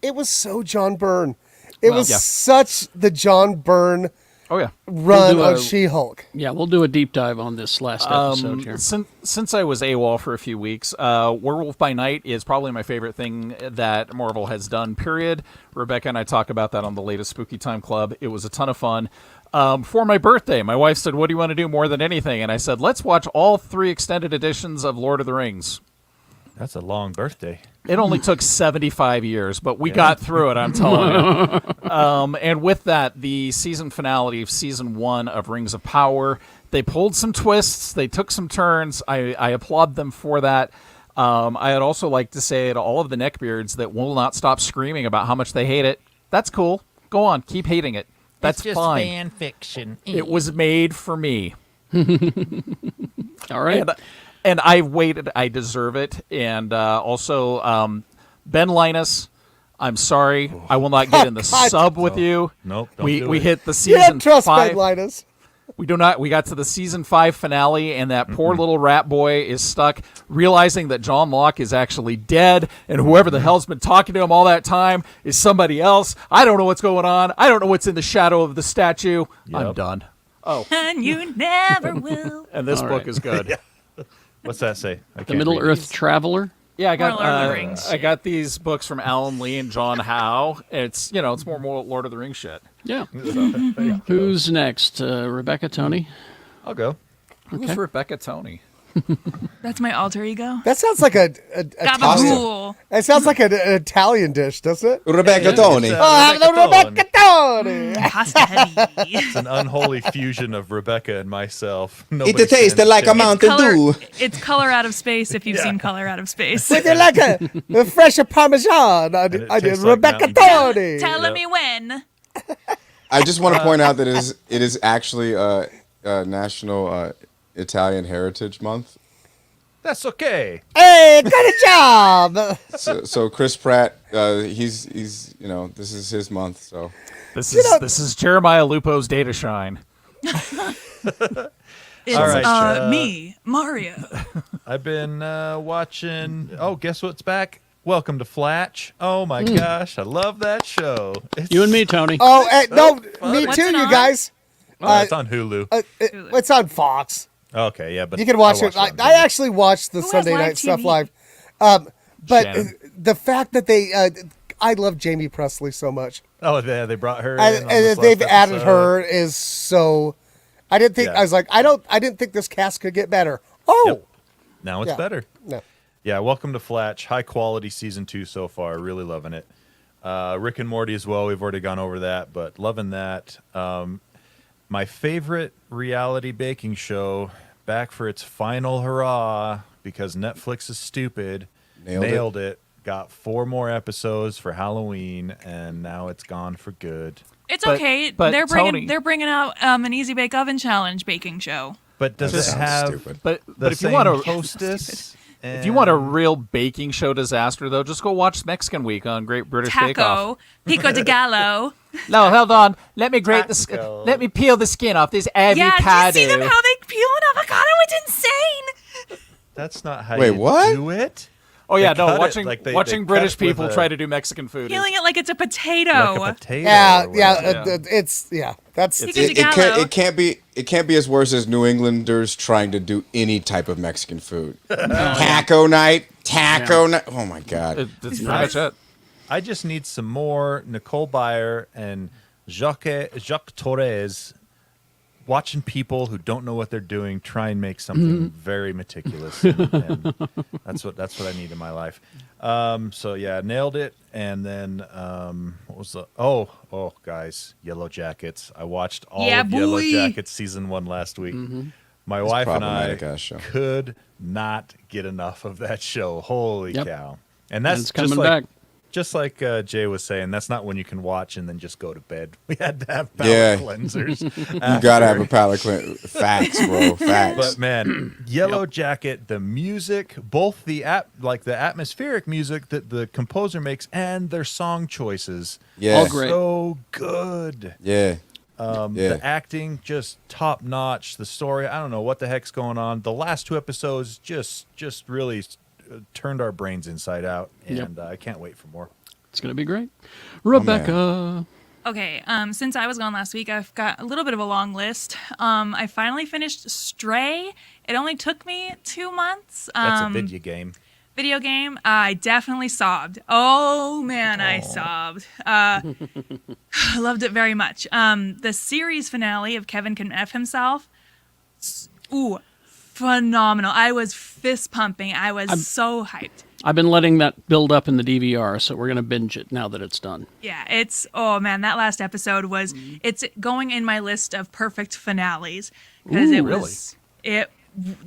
it was so John Byrne. It was yeah. such the John Byrne Oh yeah. run do on a- She-Hulk. Yeah, we'll do a deep dive on this last episode here. Since I was AWOL for a few weeks, Werewolf by Night is probably my favorite thing that Marvel has done, period. Rebecca and I talk about that on the latest Spooky Time Club. It was a ton of fun. For my birthday, my wife said, "What do you want to do more than anything?" And I said, "Let's watch all 3 extended editions of Lord of the Rings." That's a long birthday. It only took 75 years, but we got through it, I'm telling you. And with that, the season finale of season 1 of Rings of Power, they pulled some twists, they took some turns. I applaud them for that. I'd also like to say to all of the neckbeards that will not stop screaming about how much they hate it, that's cool. Go on, keep hating it. That's fine. Fan fiction. It was made for me. All right. And I've waited. I deserve it. And also, Ben Linus, I'm sorry. I will not get in the God. sub with you. Nope, don't We do we it. hit the You season don't trust 5. Ben Linus. We do not. We got to the season 5 finale, and that poor little rat boy is stuck, realizing that John Locke is actually dead, and whoever the hell's been talking to him all that time is somebody else. I don't know what's going on. I don't know what's in the shadow of the statue. I'm Yep. done. And you never will. And this All book right. is good. What's that say? I The can't Middle read. Earth Traveler. Yeah, I More got Lord of the Rings I got these books from Alan Lee and John Howe. It's it's more Lord of the Rings shit. Yeah. Who's next? Rebecca, Tony? I'll go. Who's Rebecca Tony? That's my alter ego. That sounds like a Gabagool. it sounds like an Italian dish, doesn't it? Rebecca Tony. Rebecca Tony. Pasta heavy. It's an unholy fusion of Rebecca and myself. It Nobody tastes stands like a chance. Mountain Dew. It's Color Out of Space if you've seen Color Out of Space. Would you like a fresh Parmesan? I did tastes like Rebecca Mountain Tony. Telling me when. I just want to point out that it is actually National Italian Heritage Month. That's okay. Hey, good job. So Chris Pratt, he's this is his month. So This is Jeremiah Lupo's Data Shine. It's All right, me, Mario. I've been watching. Oh, guess what's back? Welcome to Flatch. Oh my gosh, I love that show. It's, You and me, Tony. Oh, no, me What's too, it you on? guys. it's on Hulu. It's on Fox. Okay, yeah, but You can watch I it. watched I on Hulu. actually watched the Who has Sunday live night stuff TV? live. But Shannon. the fact that they, I love Jamie Presley so much. Oh, they brought her in. And, on and this that they've last added episode. her is so. I didn't think. Yeah. I was like, I didn't think this cast could get better. Oh, Yep. Now it's Yeah. better. no. Yeah, welcome to Flatch. High quality season 2 so far. Really loving it. Rick and Morty as well. We've already gone over that, but loving that. My favorite reality baking show back for its final hurrah because Netflix is stupid. Nailed it. Got 4 more episodes for Halloween, and now it's gone for good. It's But- okay. but They're Tony- bringing out an Easy Bake Oven Challenge baking show. But does That it sounds have stupid. But the if you same want to hostess? if you want a real baking show disaster though, just go watch Mexican Week on Great British Bake Off. Taco, pico de gallo. No, hold on. Let me grate Taco. let me peel the skin off this avocado. Yeah, do you see them how they peel an avocado? It's insane. That's not how Wait, you what? do it. Oh yeah, They no, cut it, watching like they watching cut British it with people a- try to do Mexican food. Peeling it like it's a potato. Like a potato. Yeah, or yeah, whatever. it's that's Pico de gallo. It can't be as worse as New Englanders trying to do any type of Mexican food. Taco night. Oh my God. That's pretty much it. I just need some more Nicole Byer and Jacques Torres watching people who don't know what they're doing try and make something very meticulous, and that's what I need in my life. So yeah, nailed it. And then what was the guys, Yellow Jackets. I watched all Yeah, of Yellow boy. Jackets season 1 last week. My wife and I problematic ass show. could not get enough of that show. Holy Yep. cow! And And that's it's just coming like back. just like Jay was saying, that's not when you can watch and then just go to bed. We had to have palate Yeah. cleansers. You gotta have a palate cleanse. Facts, bro. Facts. But man, Yellow Jacket, the music, both the atmospheric music that the composer makes and their song choices, yeah. all great. so good. Yeah. The acting just top notch. The story, I don't know what the heck's going on. The last 2 episodes just really turned our brains inside out, and Yep. I can't wait for more. It's going to be great. Rebecca. Okay, since I was gone last week, I've got a little bit of a long list. I finally finished Stray. It only took me 2 months. That's a video game. Video game. I definitely sobbed. Oh man, I sobbed. I loved it very much. The series finale of Kevin Can F Himself. Ooh, phenomenal. I was fist pumping. I was so hyped. I've been letting that build up in the DVR, so we're going to binge it now that it's done. Yeah, oh man, that last episode was, it's going in my list of perfect finales because it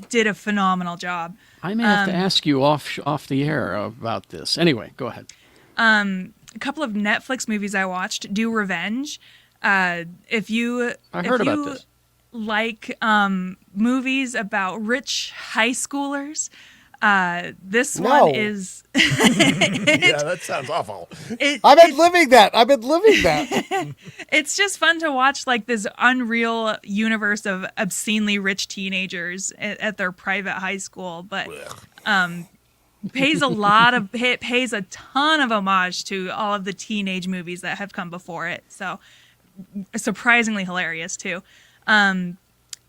did a phenomenal job. I may have to ask you off the air about this. Anyway, go ahead. A couple of Netflix movies I watched. Do Revenge. If you heard about this. like movies about rich high schoolers, this No. one is. Yeah, that sounds awful. I've been living that. It's just fun to watch, like this unreal universe of obscenely rich teenagers at their private high school, but pays a ton of homage to all of the teenage movies that have come before it. So surprisingly hilarious too.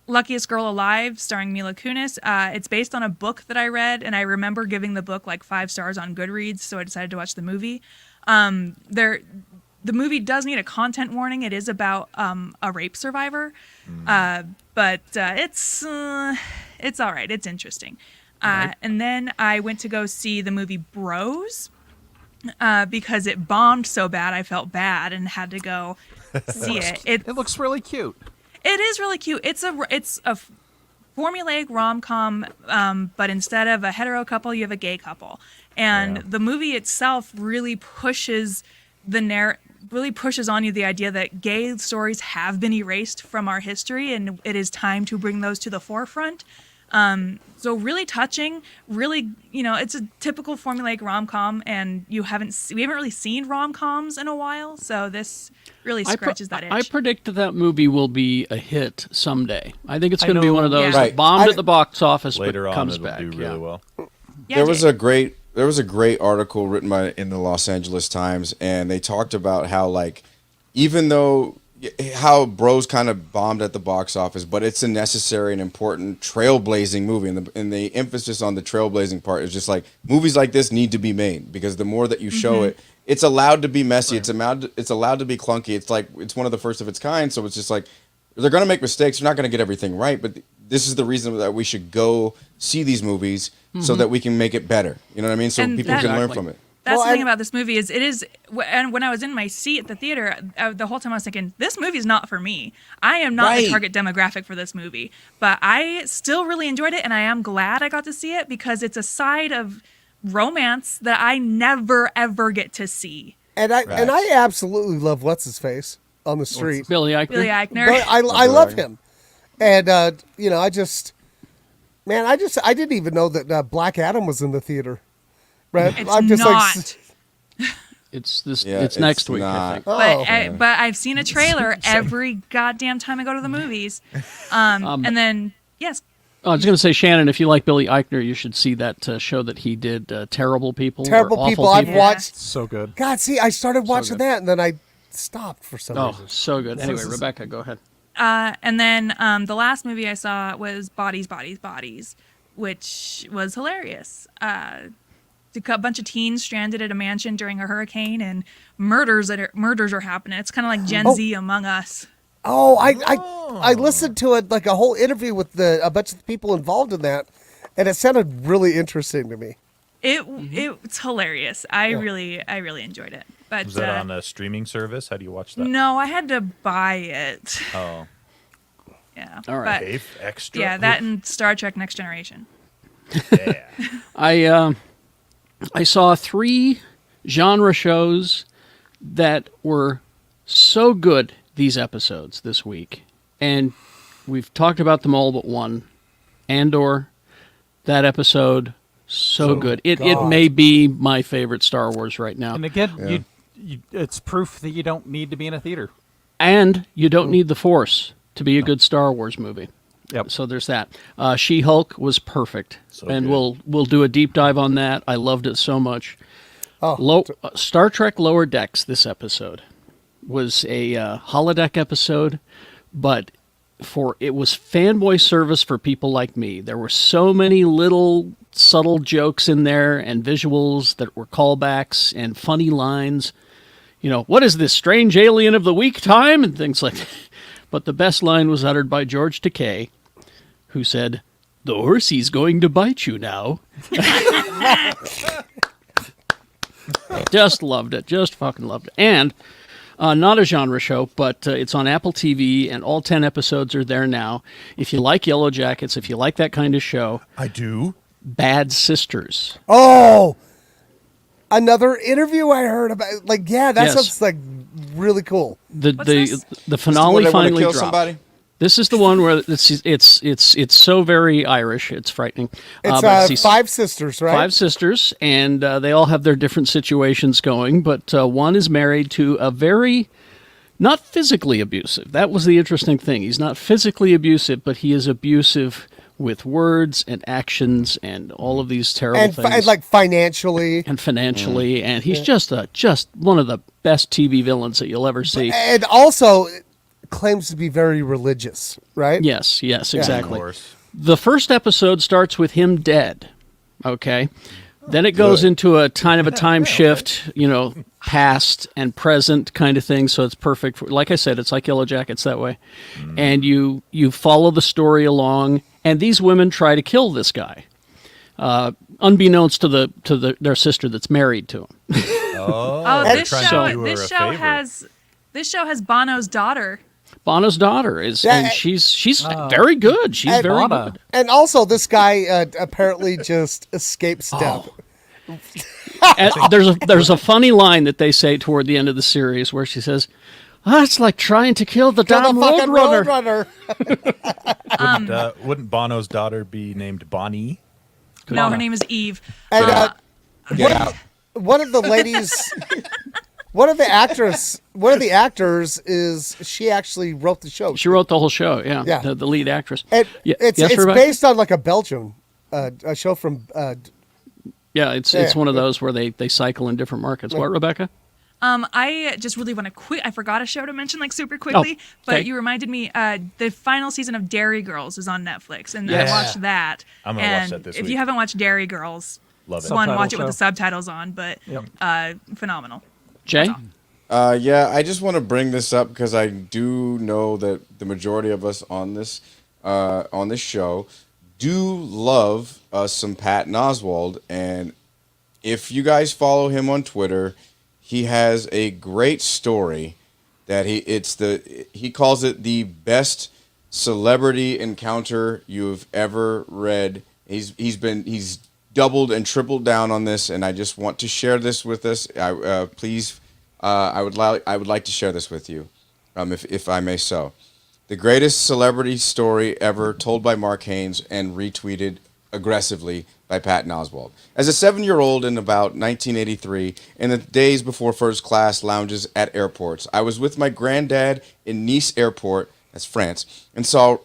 Luckiest Girl Alive, starring Mila Kunis. It's based on a book that I read, and I remember giving the book like 5 stars on Goodreads, so I decided to watch the movie. The movie does need a content warning. It is about a rape survivor, but it's all right. It's interesting. And then I went to go see the movie Bros because it bombed so bad I felt bad and had to go see it. It looks really cute. It is really cute. It's a formulaic rom-com, but instead of a hetero couple, you have a gay couple. And the movie itself really pushes on you the idea that gay stories have been erased from our history, and it is time to bring those to the forefront. So really touching, really, it's a typical formulaic rom-com, and we haven't really seen rom-coms in a while, so this really scratches that itch. I predict that movie will be a hit someday. I think it's going to be one of those Yeah. that Right. bombed at the box office Later but on, comes it'll back. do really well. Yeah, There was Jay. a great article written in the Los Angeles Times, and they talked about how even though how Bros kind of bombed at the box office, but it's a necessary and important trailblazing movie, and the emphasis on the trailblazing part is just like movies like this need to be made because the more that you show it, it's allowed to be messy, it's allowed to be clunky. It's like it's one of the first of its kind, so it's just like they're gonna make mistakes, they're not gonna get everything right, but this is the reason that we should go see these movies so that we can make it better. You know what I mean? So And people that- can learn Exactly. from it. That's Well, the thing and- about this movie is and when I was in my seat at the theater, the whole time I was thinking, this movie's not for me. I am not the Right. target demographic for this movie. But I still really enjoyed it, and I am glad I got to see it because it's a side of romance that I never ever get to see. And I absolutely love what's his face on the street. Billy Eichner. Billy Eichner. But I love him, and I didn't even know that Black Adam was in the theater. Right? It's I'm just not. It's this. Yeah, it's next week, not. I think. Oh. But I've seen a trailer every goddamn time I go to the movies. And then yes, I was going to say, Shannon, if you like Billy Eichner, you should see that show that he did, Terrible People. or Terrible Awful People. I've watched. So good. God, see, I started watching good. that, and then I stopped for some Oh, reason. so good. Anyway, Rebecca, go ahead. and then the last movie I saw was Bodies, Bodies, Bodies, which was hilarious. A bunch of teens stranded at a mansion during a hurricane, and murders are happening. It's kind of like Gen Z Among Us. Oh, I listened to it like a whole interview with a bunch of the people involved in that, and it sounded really interesting to me. It's hilarious. I really enjoyed it. But Was that on a streaming service? How do you watch that? no, I had to buy it. Oh, Yeah. All right. But, Ape Extra. yeah, that and Star Trek Next Generation. Yeah. I saw 3 genre shows that were so good these episodes this week, and we've talked about them all but one. Andor, that episode, so good. It may be my favorite Star Wars right now. And again, it's proof that you don't need to be in a theater. And you don't need the Force to be a good Star Wars movie. Yep. So there's that. She-Hulk was perfect, and good. we'll do a deep dive on that. I loved it so much. Oh, Star Trek Lower Decks this episode was a holodeck episode, but it was fanboy service for people like me. There were so many little subtle jokes in there and visuals that were callbacks and funny lines. You know, what is this strange alien of the week time and things like that. But the best line was uttered by George Takei, who said, "The horsey's going to bite you now." Just loved it. Just fucking loved it. And not a genre show, but it's on Apple TV, and all 10 episodes are there now. If you like Yellow Jackets, if you like that kind of show, I do. Bad Sisters. Oh, another interview I heard about. Like, yeah, that Yes. sounds like really cool. The What's this? the finale They wanna finally kill dropped. somebody? This is the one where it's so very Irish. It's frightening. It's But see, 5 sisters, right? 5 sisters, and they all have their different situations going, but one is married to a very, not physically abusive. That was the interesting thing. He's not physically abusive, but he is abusive with words and actions and all of these terrible and, things. and like financially. And financially, and he's just one of the best TV villains that you'll ever see. And also claims to be very religious, right? Yes, exactly. Of course. The first episode starts with him dead, okay? Then it goes into a kind of a time shift, past and present kind of thing, so it's perfect. Like I said, it's like Yellow Jackets that way. And you follow the story along, and these women try to kill this guy, unbeknownst to their sister that's married to him. Oh, they're this trying to show do her a favor. has Bono's daughter. Bono's daughter is, Yeah, and she's very good. She's and very Bono. good. And also, this guy apparently just escapes death. And there's a funny line that they say toward the end of the series where she says, it's like trying to kill the Kill damn the fucking roadrunner. Roadrunner. Wouldn't Bono's daughter be named Bonnie? No, her name is Eve. And Get out. one of the ladies, one of the actors is she actually wrote the show. She wrote the whole show, yeah. Yeah. The lead actress. And Yeah. it's Yes, it's Rebecca? based on like a Belgian a show from Yeah, it's Yeah. one of those where they cycle in different markets. What, Rebecca? I just really want to I forgot a show to mention like super quickly, but okay. you reminded me. The final season of Dairy Girls is on Netflix, and Yes. I watched that. I'm gonna watch And that this if week. you haven't watched Dairy Girls, Love it. one, Subtitle watch it with show. the subtitles on. But phenomenal. Jay? Yeah, I just want to bring this up because I do know that the majority of us on this show do love some Patton Oswalt, and if you guys follow him on Twitter, he has a great story that he calls it the best celebrity encounter you've ever read. He's doubled and tripled down on this, and I just want to share this with us. I would like to share this with you, if I may so. The greatest celebrity story ever told by Mark Haynes and retweeted aggressively by Patton Oswalt. As a 7-year-old in about 1983, in the days before first class lounges at airports, I was with my granddad in Nice Airport, that's France, and saw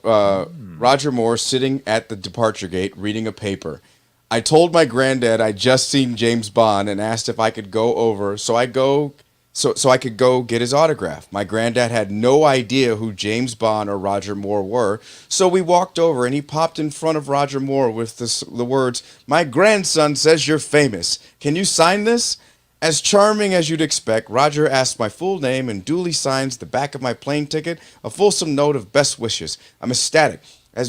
Roger Moore sitting at the departure gate reading a paper. I told my granddad I'd just seen James Bond and asked if I could go over so I could go get his autograph. My granddad had no idea who James Bond or Roger Moore were, so we walked over and he popped in front of Roger Moore with the words, "My grandson says you're famous. Can you sign this?" As charming as you'd expect, Roger asked my full name and duly signs the back of my plane ticket, a fulsome note of best wishes. I'm ecstatic.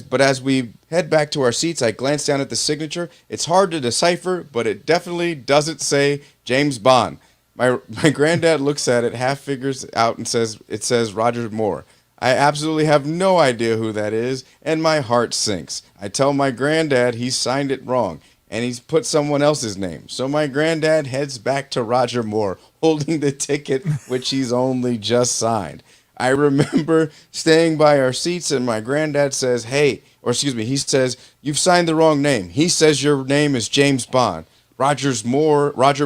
But as we head back to our seats, I glance down at the signature. It's hard to decipher, but it definitely doesn't say James Bond. My granddad looks at it, half figures out, and says, "It says Roger Moore." I absolutely have no idea who that is, and my heart sinks. I tell my granddad he signed it wrong, and he's put someone else's name. So my granddad heads back to Roger Moore, holding the ticket, which he's only just signed. I remember staying by our seats, and my granddad says, he says, "You've signed the wrong name. He says your name is James Bond." Roger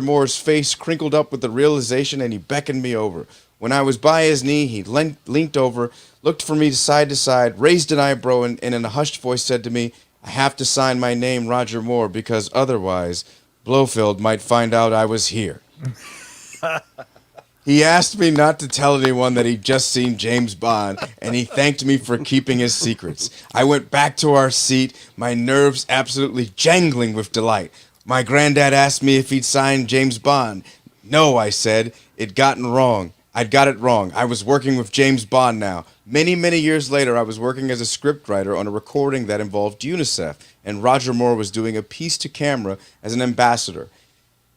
Moore's face crinkled up with the realization, and he beckoned me over. When I was by his knee, he leant over, looked from me side to side, raised an eyebrow, and in a hushed voice said to me, "I have to sign my name Roger Moore because otherwise Blofeld might find out I was here." He asked me not to tell anyone that he'd just seen James Bond, and he thanked me for keeping his secrets. I went back to our seat, my nerves absolutely jangling with delight. My granddad asked me if he'd signed James Bond. "No," I said. I'd got it wrong. I was working with James Bond now. Many, many years later, I was working as a scriptwriter on a recording that involved UNICEF, and Roger Moore was doing a piece to camera as an ambassador.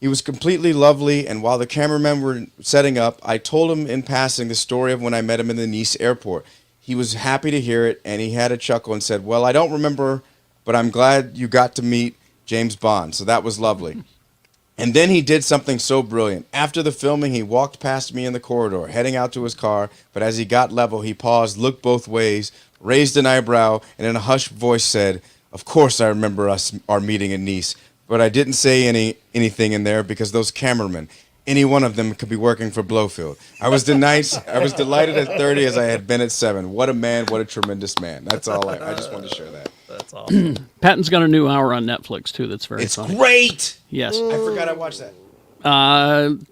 He was completely lovely, and while the cameramen were setting up, I told him in passing the story of when I met him in the Nice airport. He was happy to hear it, and he had a chuckle and said, "Well, I don't remember, but I'm glad you got to meet James Bond, so that was lovely." And then he did something so brilliant. After the filming, he walked past me in the corridor, heading out to his car, but as he got level, he paused, looked both ways, raised an eyebrow, and in a hushed voice said, "Of course I remember our meeting in Nice, but I didn't say anything in there because those cameramen, any one of them could be working for Blofeld." I was delighted at 30 as I had been at 7. What a man, what a tremendous man. That's all. I just wanted to share that. That's awesome. Patton's got a new hour on Netflix too. That's very It's funny. great. Yes. I forgot I watched that.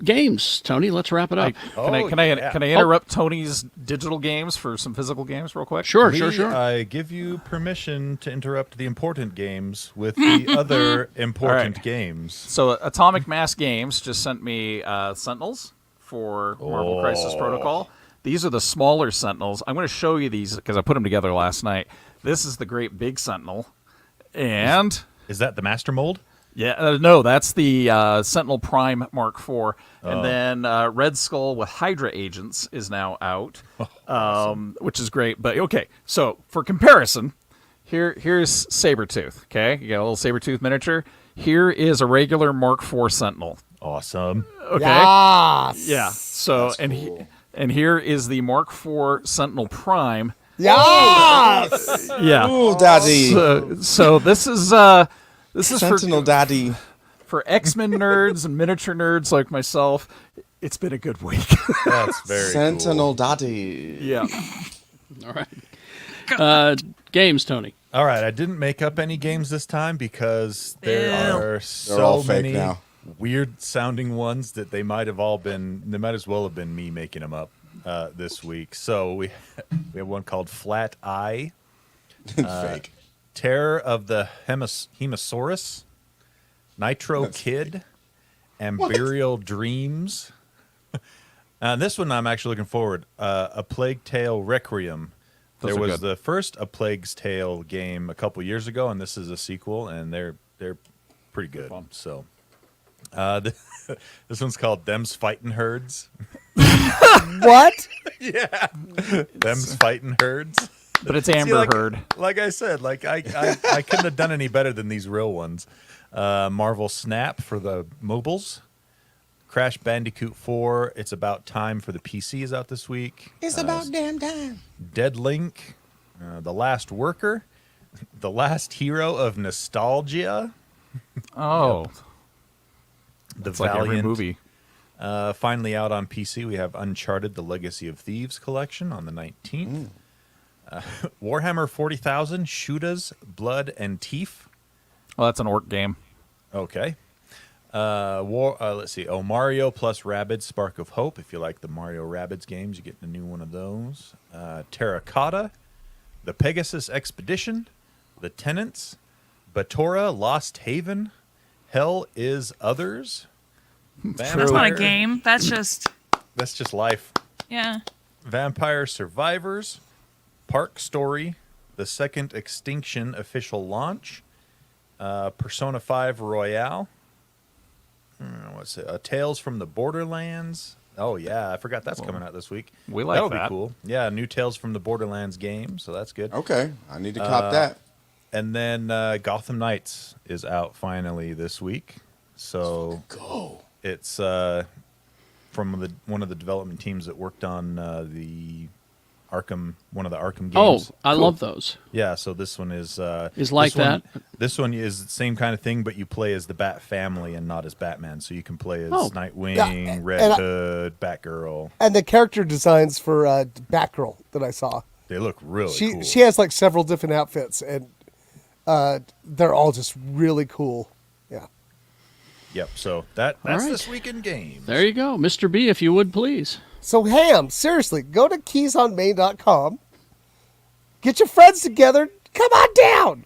Games, Tony. Let's wrap it up. Can I interrupt Tony's digital games for some physical games real quick? Sure. I give you permission to interrupt the important games with the other important games. So Atomic Mass Games just sent me Sentinels for Marvel Crisis Protocol. These are the smaller Sentinels. I'm going to show you these because I put them together last night. This is the great big Sentinel. And Is that the master mold? yeah, no, that's the Sentinel Prime Mark IV. And then Red Skull with Hydra agents is now out, which is great. But okay, so for comparison, here's Sabretooth. Okay, you got a little Sabretooth miniature. Here is a regular Mark IV Sentinel. Awesome. Okay. Yes. Yeah. So and here is the Mark IV Sentinel Prime. Yes. Yeah. Ooh, daddy. So this is Sentinel daddy. for X-Men nerds and miniature nerds like myself. It's been a good week. That's very Sentinel daddy. Yeah. All right. Games, Tony. All right, I didn't make up any games this time because there are all so fake many now. weird sounding ones that they might as well have been me making them up this week. So we have one called Flat Eye, Fake. Terror of the Hemosaurus, Nitro Kid, and Burial Dreams. This one I'm actually looking forward. A Plague Tale Requiem. Those There are was good. the first A Plague's Tale game a couple years ago, and this is a sequel, and they're pretty good. Fun. So This one's called Them's Fightin' Herds. What? Them's Fightin' Herds. But it's Amber Heard. Like I said, I couldn't have done any better than these real ones. Marvel Snap for the mobiles. Crash Bandicoot 4, It's About Time for the PC is out this week. It's about damn time. Dead Link, The Last Worker, The Last Hero of Nostalgia. Oh, The it's like every Valiant. movie. Finally out on PC, we have Uncharted: The Legacy of Thieves collection on the 19th. Warhammer 40,000, Shootas, Blood and Teeth. Well, that's an orc game. Okay. Let's see. Oh, Mario plus Rabbids Spark of Hope. If you like the Mario Rabbids games, you get a new one of those. Terracotta, The Pegasus Expedition, The Tenants, Batora Lost Haven, Hell is Others. That's not a game. That's just life. yeah. Vampire Survivors, Park Story, The Second Extinction official launch, Persona 5 Royale. What's it? Tales from the Borderlands. Oh yeah, I forgot that's coming out this week. We like That'll that. be cool. Yeah, new Tales from the Borderlands game, so that's good. Okay, I need to cop that. And then Gotham Knights is out finally this week. So Go. it's from one of the development teams that worked on one of the Arkham games. Oh, I love those. Yeah, so this one is like This one is the same kind of thing, but you play as the Bat family and not as Batman. So you can play as Nightwing, Yeah, Red Hood, Batgirl. And the character designs for Batgirl that I saw. They look really cool. She has like several different outfits, and they're all just really cool. Yeah. Yep. So that's right. this week in games. There you go. Mr. B, if you would, please. So, Ham, seriously, go to keysonmain.com. Get your friends together. Come on down.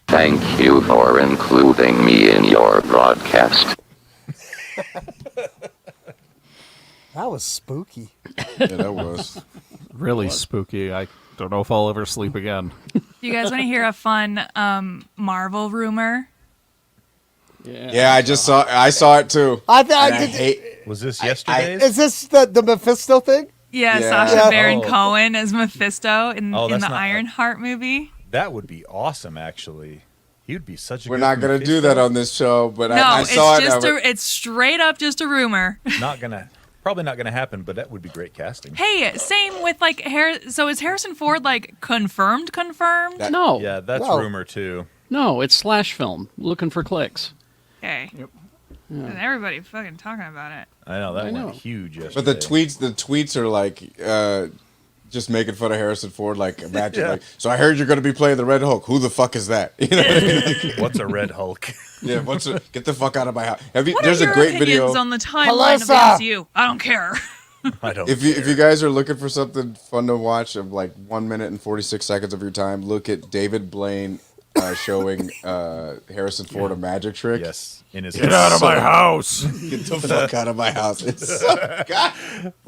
Thank you for including me in your broadcast. That was spooky. Yeah, that was. Really spooky. I don't know if I'll ever sleep again. Do you guys want to hear a fun Marvel rumor? Yeah, I saw it too. I And I did. hate. Was this yesterday's? Is this the Mephisto thing? Yeah, Yeah. Sacha Yeah. Baron Oh. Cohen as Mephisto in Oh, the that's not- Ironheart movie. That would be awesome, actually. He would be such a We're good not gonna do Mephisto. that on this show, but No, I saw it's it. just it's straight up just a rumor. Probably not gonna happen, but that would be great casting. Hey, same with like so is Harrison Ford like confirmed? That- No. Yeah, that's No. rumor too. No, it's slash film. Looking for clicks. Okay. Yep. And everybody fucking talking about it. I know that I know. went huge yesterday. But the tweets are like just making fun of Harrison Ford. Like, imagine, Yeah. like, so I heard you're going to be playing the Red Hulk. Who the fuck is that? You know? What I mean? Like, What's a Red Hulk? yeah, get the fuck out of my house. What There's are your a great opinions video. on the timeline of the Alyssa! MCU? I don't care. I don't. If you guys are looking for something fun to watch of like 1 minute and 46 seconds of your time, look at David Blaine showing Harrison Ford a magic trick. Yes, in his Get out of my house. Get the fuck out of my house. It's so, God.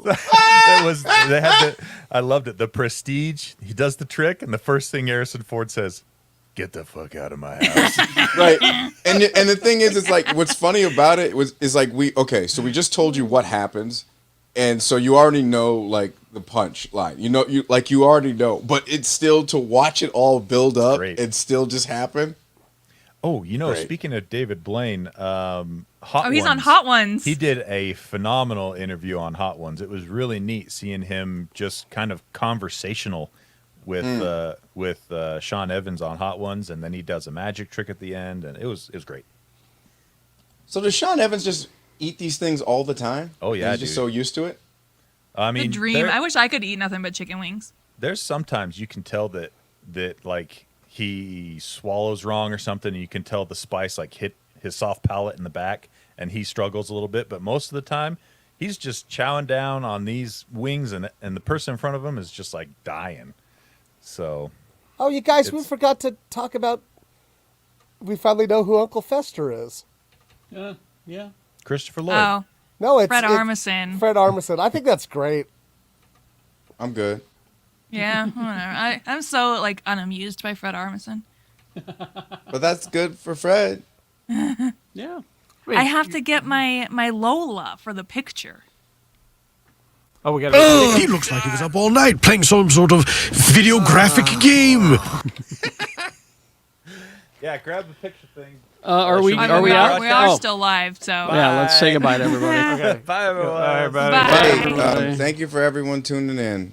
It was. They had I loved it. The Prestige. He does the trick, and the first thing Harrison Ford says, "Get the fuck out of my house." Right. And the thing is, it's like, what's funny about it is like, so we just told you what happens. And so you already know, like, the punch line. You already know. But it's still, to watch it all build up Great. and still just happen. Oh, Great. speaking of David Blaine, Hot He's on Ones. Hot Ones. He did a phenomenal interview on Hot Ones. It was really neat seeing him just kind of conversational with Sean Evans on Hot Ones, and then he does a magic trick at the end, and it was great. So does Sean Evans just eat these things all the time? Oh, yeah, He's just dude. so used to it? I the mean, dream. I wish I could eat nothing but chicken wings. there's sometimes you can tell that like he swallows wrong or something, and you can tell the spice like hit his soft palate in the back, and he struggles a little bit. But most of the time, he's just chowing down on these wings, and the person in front of him is just like dying. So Oh, you guys, we It's- forgot to talk about. We finally know who Uncle Fester is. Yeah. Christopher Lloyd. Oh, No, it's Fred it's Armisen. Fred Armisen. I think that's great. I'm good. Yeah, whatever. I'm so like unamused by Fred Armisen. But that's good for Fred. Yeah. I have to get my Lola for the picture. Oh, we got. Oh, he looks like he was up all night playing some sort of videographic game. Yeah, grab the picture thing. Are we Should are we out? We are Oh. still live, so. Yeah, let's say goodbye to everybody. Okay. Bye, everyone. Bye, everybody. Bye. Hey, everybody. thank you for everyone tuning in.